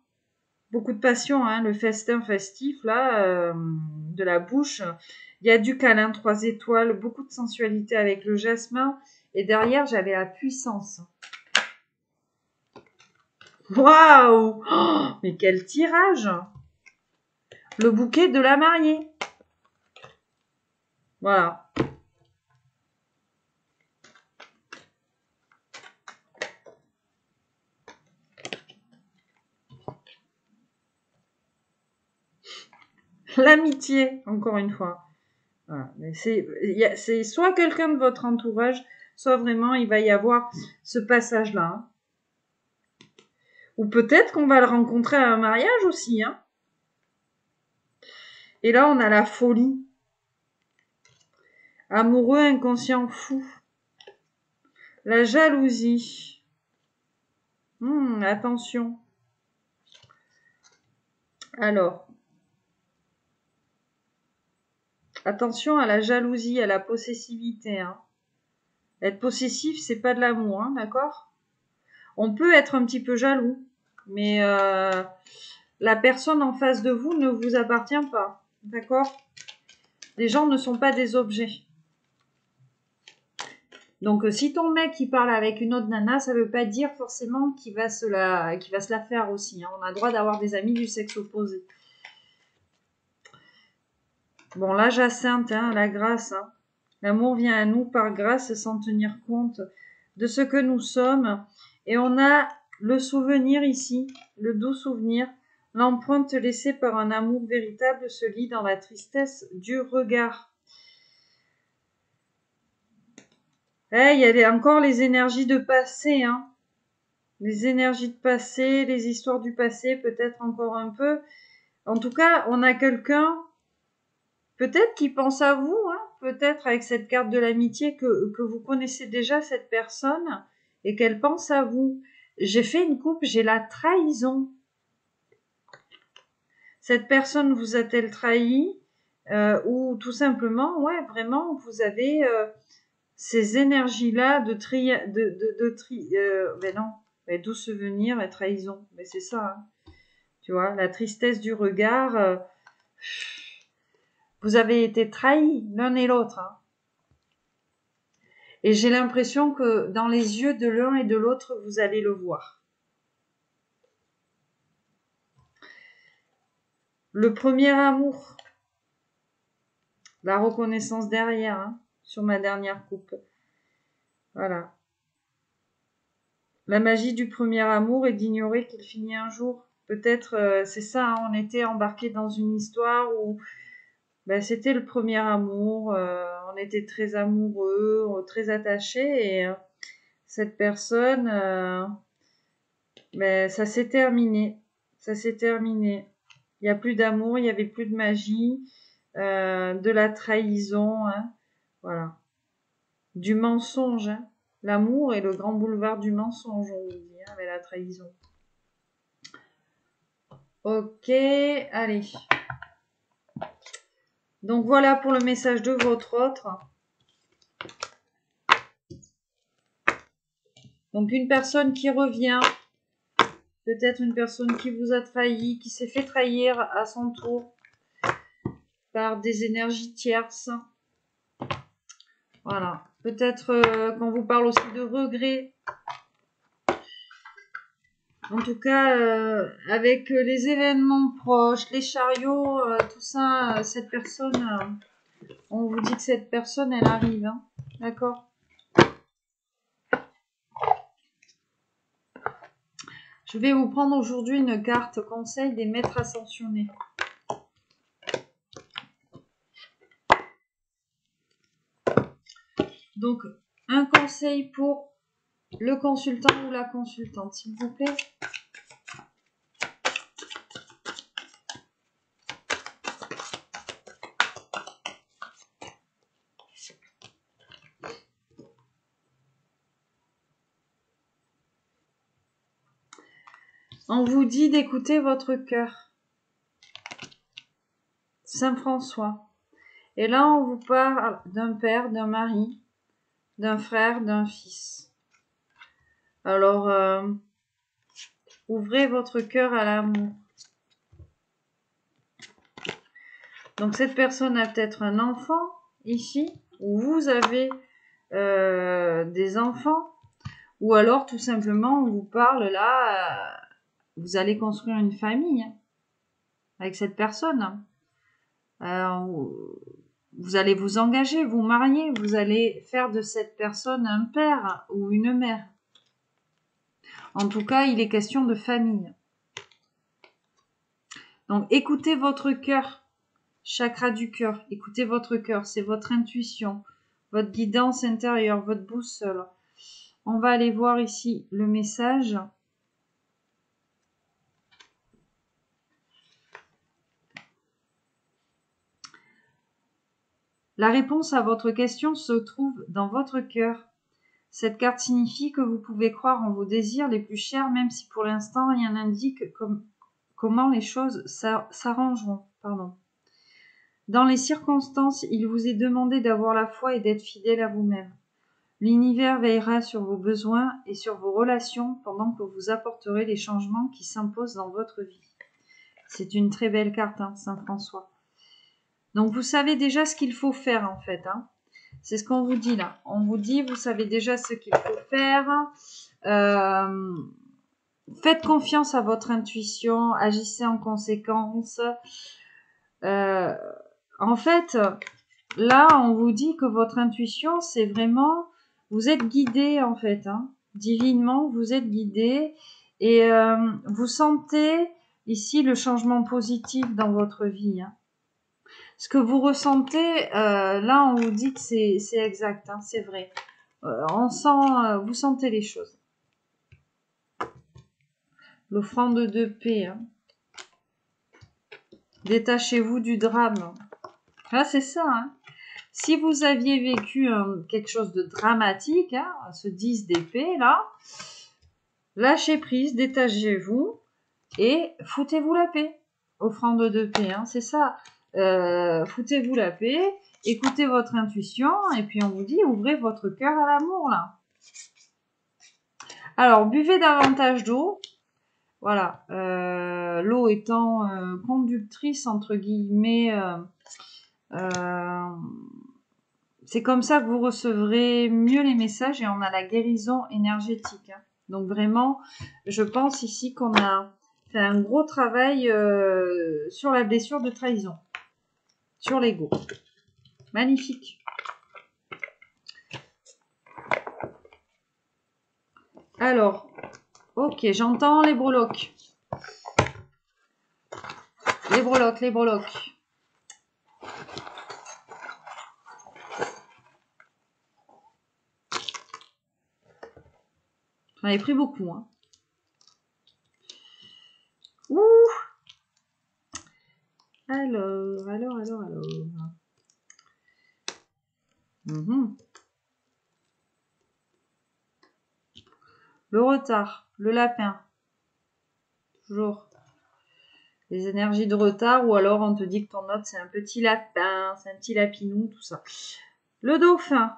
Beaucoup de passion, hein. Le festin festif, là, de la bouche. Il y a du câlin, 3 étoiles, beaucoup de sensualité avec le jasmin. Et derrière, j'avais la puissance. Waouh! Oh, mais quel tirage! Le bouquet de la mariée. Voilà. L'amitié, encore une fois. Voilà. Mais c'est soit quelqu'un de votre entourage, soit vraiment il va y avoir ce passage-là. Hein. Ou peut-être qu'on va le rencontrer à un mariage aussi. Hein. Et là, on a la folie. Amoureux, inconscient, fou. La jalousie. Attention. Alors. Attention à la jalousie, à la possessivité. Hein. Être possessif, c'est pas de l'amour, hein, d'accord ? On peut être un petit peu jaloux, mais la personne en face de vous ne vous appartient pas. D'accord? Les gens ne sont pas des objets. Donc, si ton mec il parle avec une autre nana, ça veut pas dire forcément qu'il va se la faire aussi. Hein. On a le droit d'avoir des amis du sexe opposé. Bon, là, Jacinthe, hein, la grâce. Hein. L'amour vient à nous par grâce sans tenir compte de ce que nous sommes. Et on a le souvenir ici, le doux souvenir. L'empreinte laissée par un amour véritable se lit dans la tristesse du regard. Il y a encore les énergies de passé, hein. Les énergies de passé, les histoires du passé, peut-être encore un peu. En tout cas, on a quelqu'un, peut-être qui pense à vous, hein, peut-être avec cette carte de l'amitié que vous connaissez déjà cette personne et qu'elle pense à vous. J'ai fait une coupe, j'ai la trahison. Cette personne vous a-t-elle trahi ou tout simplement, ouais, vraiment, vous avez ces énergies-là ben non, ben doux souvenir et trahison, mais c'est ça, hein. Tu vois, la tristesse du regard, vous avez été trahis l'un et l'autre, hein. Et j'ai l'impression que dans les yeux de l'un et de l'autre, vous allez le voir. Le premier amour, la reconnaissance derrière, hein, sur ma dernière coupe. Voilà. La magie du premier amour est d'ignorer qu'il finit un jour. Peut-être, c'est ça, hein, on était embarqué dans une histoire où ben, c'était le premier amour, on était très amoureux, très attachés, et cette personne, ben, ça s'est terminé. Ça s'est terminé. Il n'y a plus d'amour, il n'y avait plus de magie, de la trahison, hein, voilà. Du mensonge, hein. L'amour est le grand boulevard du mensonge, on vous dit, hein, avec la trahison. Ok, allez. Donc voilà pour le message de votre autre. Donc une personne qui revient, peut-être une personne qui vous a trahi, qui s'est fait trahir à son tour par des énergies tierces. Voilà. Peut-être qu'on vous parle aussi de regrets. En tout cas, avec les événements proches, les chariots, tout ça, cette personne, on vous dit que cette personne, elle arrive. Hein. D'accord ? Je vais vous prendre aujourd'hui une carte conseil des maîtres ascensionnés. Donc, un conseil pour le consultant ou la consultante, s'il vous plaît. On vous dit d'écouter votre cœur. Saint François. Et là, on vous parle d'un père, d'un mari, d'un frère, d'un fils. Alors, ouvrez votre cœur à l'amour. Donc, cette personne a peut-être un enfant ici, ou vous avez des enfants, ou alors tout simplement, on vous parle là, vous allez construire une famille avec cette personne. Vous allez vous engager, vous marier, vous allez faire de cette personne un père ou une mère. En tout cas, il est question de famille. Donc, écoutez votre cœur, chakra du cœur. Écoutez votre cœur, c'est votre intuition, votre guidance intérieure, votre boussole. On va aller voir ici le message. La réponse à votre question se trouve dans votre cœur. Cette carte signifie que vous pouvez croire en vos désirs les plus chers, même si pour l'instant rien n'indique comment les choses s'arrangeront. Dans les circonstances, il vous est demandé d'avoir la foi et d'être fidèle à vous-même. L'univers veillera sur vos besoins et sur vos relations pendant que vous apporterez les changements qui s'imposent dans votre vie. C'est une très belle carte, hein, Saint François. Donc vous savez déjà ce qu'il faut faire en fait. Hein. C'est ce qu'on vous dit là. On vous dit, vous savez déjà ce qu'il faut faire. Faites confiance à votre intuition, agissez en conséquence. En fait, là, on vous dit que votre intuition, c'est vraiment, vous êtes guidé en fait, hein, divinement, vous êtes guidé et vous sentez ici le changement positif dans votre vie. Hein. Ce que vous ressentez, là, on vous dit que c'est exact, hein, c'est vrai. On sent, vous sentez les choses. L'offrande de paix. Hein. Détachez-vous du drame. Là, c'est ça. Hein. Si vous aviez vécu quelque chose de dramatique, hein, ce 10 d'épée, là, lâchez prise, détachez-vous et foutez-vous la paix. Offrande de paix, hein, c'est ça. Foutez-vous la paix, écoutez votre intuition et puis on vous dit ouvrez votre cœur à l'amour, là. Alors, buvez davantage d'eau. Voilà. L'eau étant conductrice, entre guillemets, c'est comme ça que vous recevrez mieux les messages et on a la guérison énergétique. Hein. Donc vraiment, je pense ici qu'on a fait un gros travail sur la blessure de trahison, sur l'ego. Magnifique. Alors, ok, j'entends les breloques. Les breloques, les breloques. J'en ai pris beaucoup. Hein. Ouh. Alors. Le retard, le lapin. Toujours. Les énergies de retard, ou alors on te dit que ton autre c'est un petit lapin, c'est un petit lapinou, tout ça. Le dauphin.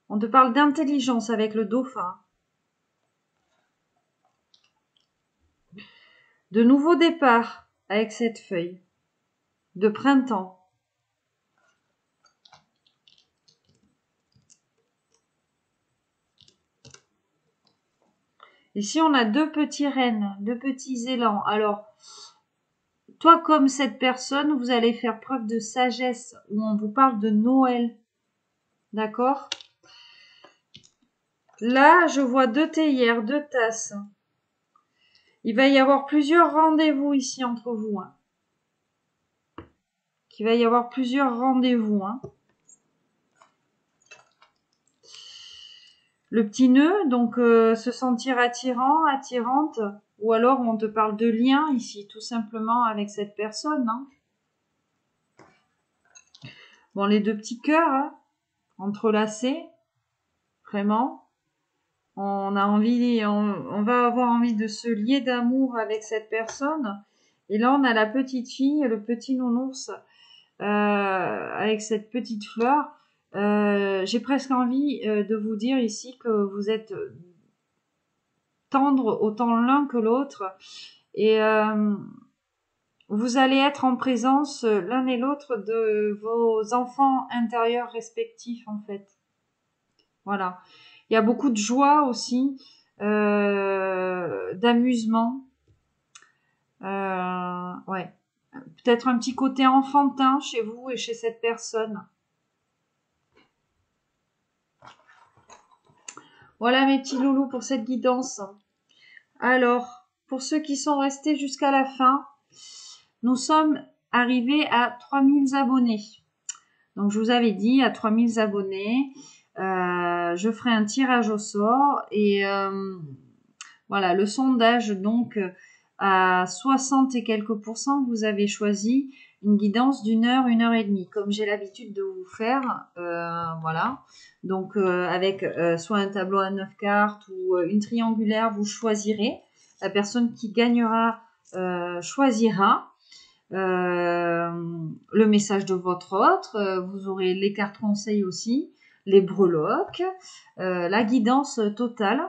On te parle d'intelligence avec le dauphin. De nouveaux départs avec cette feuille. De printemps. Ici, on a deux petits rennes, deux petits élans. Alors, toi comme cette personne, vous allez faire preuve de sagesse où on vous parle de Noël. D'accord ? Là, je vois deux théières, deux tasses. Il va y avoir plusieurs rendez-vous ici entre vous. Hein. Il va y avoir plusieurs rendez-vous. Hein. Le petit nœud, donc se sentir attirant, attirante, ou alors on te parle de lien ici, tout simplement avec cette personne. Hein. Bon, les deux petits cœurs, hein, entrelacés, vraiment. On a envie, on va avoir envie de se lier d'amour avec cette personne. Et là, on a la petite fille, le petit nounours, avec cette petite fleur. J'ai presque envie de vous dire ici que vous êtes tendres autant l'un que l'autre. Et vous allez être en présence l'un et l'autre de vos enfants intérieurs respectifs, en fait. Voilà. Il y a beaucoup de joie aussi, d'amusement. Ouais. Peut-être un petit côté enfantin chez vous et chez cette personne. Voilà mes petits loulous pour cette guidance. Alors, pour ceux qui sont restés jusqu'à la fin, nous sommes arrivés à 3000 abonnés. Donc, je vous avais dit, à 3000 abonnés, je ferai un tirage au sort et voilà, le sondage, donc, à 60 et quelques pourcents, vous avez choisi une guidance d'1 heure, 1 heure et demie, comme j'ai l'habitude de vous faire, voilà. Donc, avec soit un tableau à 9 cartes ou une triangulaire, vous choisirez. La personne qui gagnera choisira le message de votre autre. Vous aurez les cartes conseils aussi. les breloques, la guidance totale.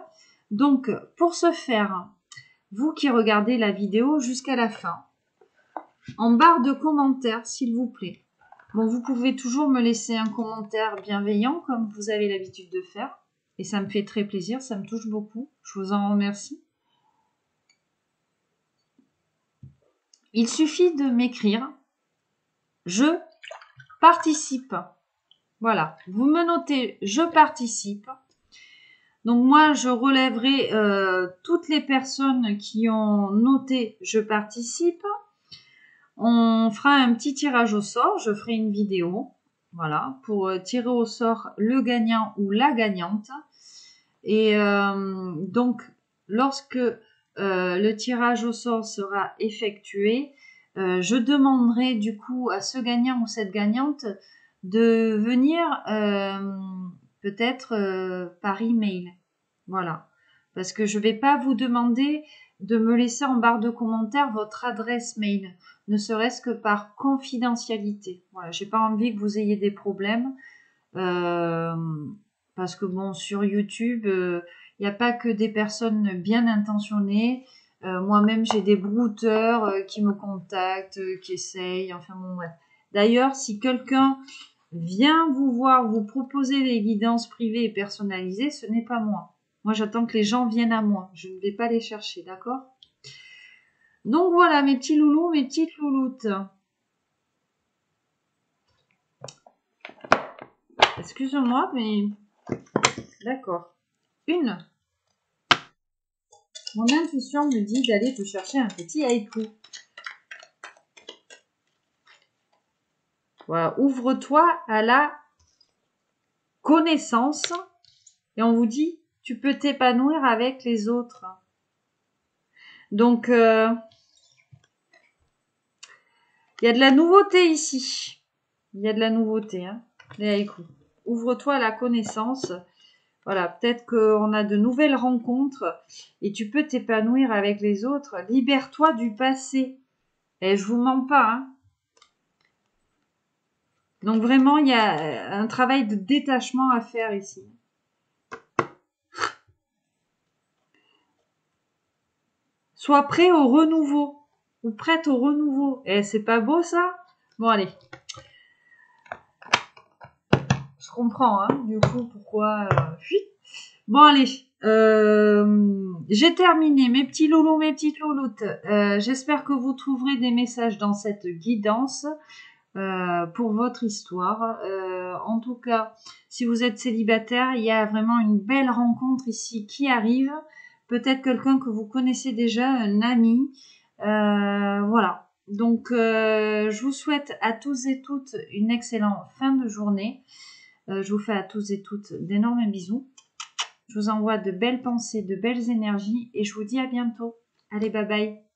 Donc, pour ce faire, vous qui regardez la vidéo jusqu'à la fin, en barre de commentaires, s'il vous plaît. Bon, vous pouvez toujours me laisser un commentaire bienveillant, comme vous avez l'habitude de faire. Et ça me fait très plaisir, ça me touche beaucoup. Je vous en remercie. Il suffit de m'écrire « Je participe ». Voilà, vous me notez « Je participe ». Donc moi, je relèverai toutes les personnes qui ont noté « Je participe ». On fera un petit tirage au sort, je ferai une vidéo, voilà, pour tirer au sort le gagnant ou la gagnante. Et donc, lorsque le tirage au sort sera effectué, je demanderai du coup à ce gagnant ou cette gagnante de venir peut-être par email. Voilà. Parce que je ne vais pas vous demander de me laisser en barre de commentaires votre adresse mail, ne serait-ce que par confidentialité. Voilà, j'ai pas envie que vous ayez des problèmes. Parce que bon, sur YouTube, il n'y a pas que des personnes bien intentionnées. Moi-même, j'ai des brouteurs qui me contactent, qui essayent, enfin bon, bref. D'ailleurs, si quelqu'un vient vous voir, vous proposer des guidances privées et personnalisées, ce n'est pas moi. Moi, j'attends que les gens viennent à moi. Je ne vais pas les chercher, d'accord? Donc voilà, mes petits loulous, mes petites louloutes. Excusez-moi, mais... D'accord. Une. Mon intuition me dit d'aller te chercher un petit haïku. Voilà, ouvre-toi à la connaissance. Et on vous dit, tu peux t'épanouir avec les autres. Donc, il y a de la nouveauté ici. Il y a de la nouveauté, hein, les haïkus. Ouvre-toi à la connaissance. Voilà, peut-être qu'on a de nouvelles rencontres et tu peux t'épanouir avec les autres. Libère-toi du passé. Et je vous mens pas, hein. Donc vraiment, il y a un travail de détachement à faire ici. Sois prêt au renouveau ou prête au renouveau. Eh, c'est pas beau ça? Bon, allez. Je comprends, hein, du coup, pourquoi... Bon, allez. J'ai terminé mes petits loulous, mes petites louloutes. J'espère que vous trouverez des messages dans cette guidance pour votre histoire. En tout cas, si vous êtes célibataire, il y a vraiment une belle rencontre ici qui arrive. Peut-être quelqu'un que vous connaissez déjà, un ami. Voilà. Donc, je vous souhaite à tous et toutes une excellente fin de journée. Je vous fais à tous et toutes d'énormes bisous. Je vous envoie de belles pensées, de belles énergies et je vous dis à bientôt. Allez, bye bye.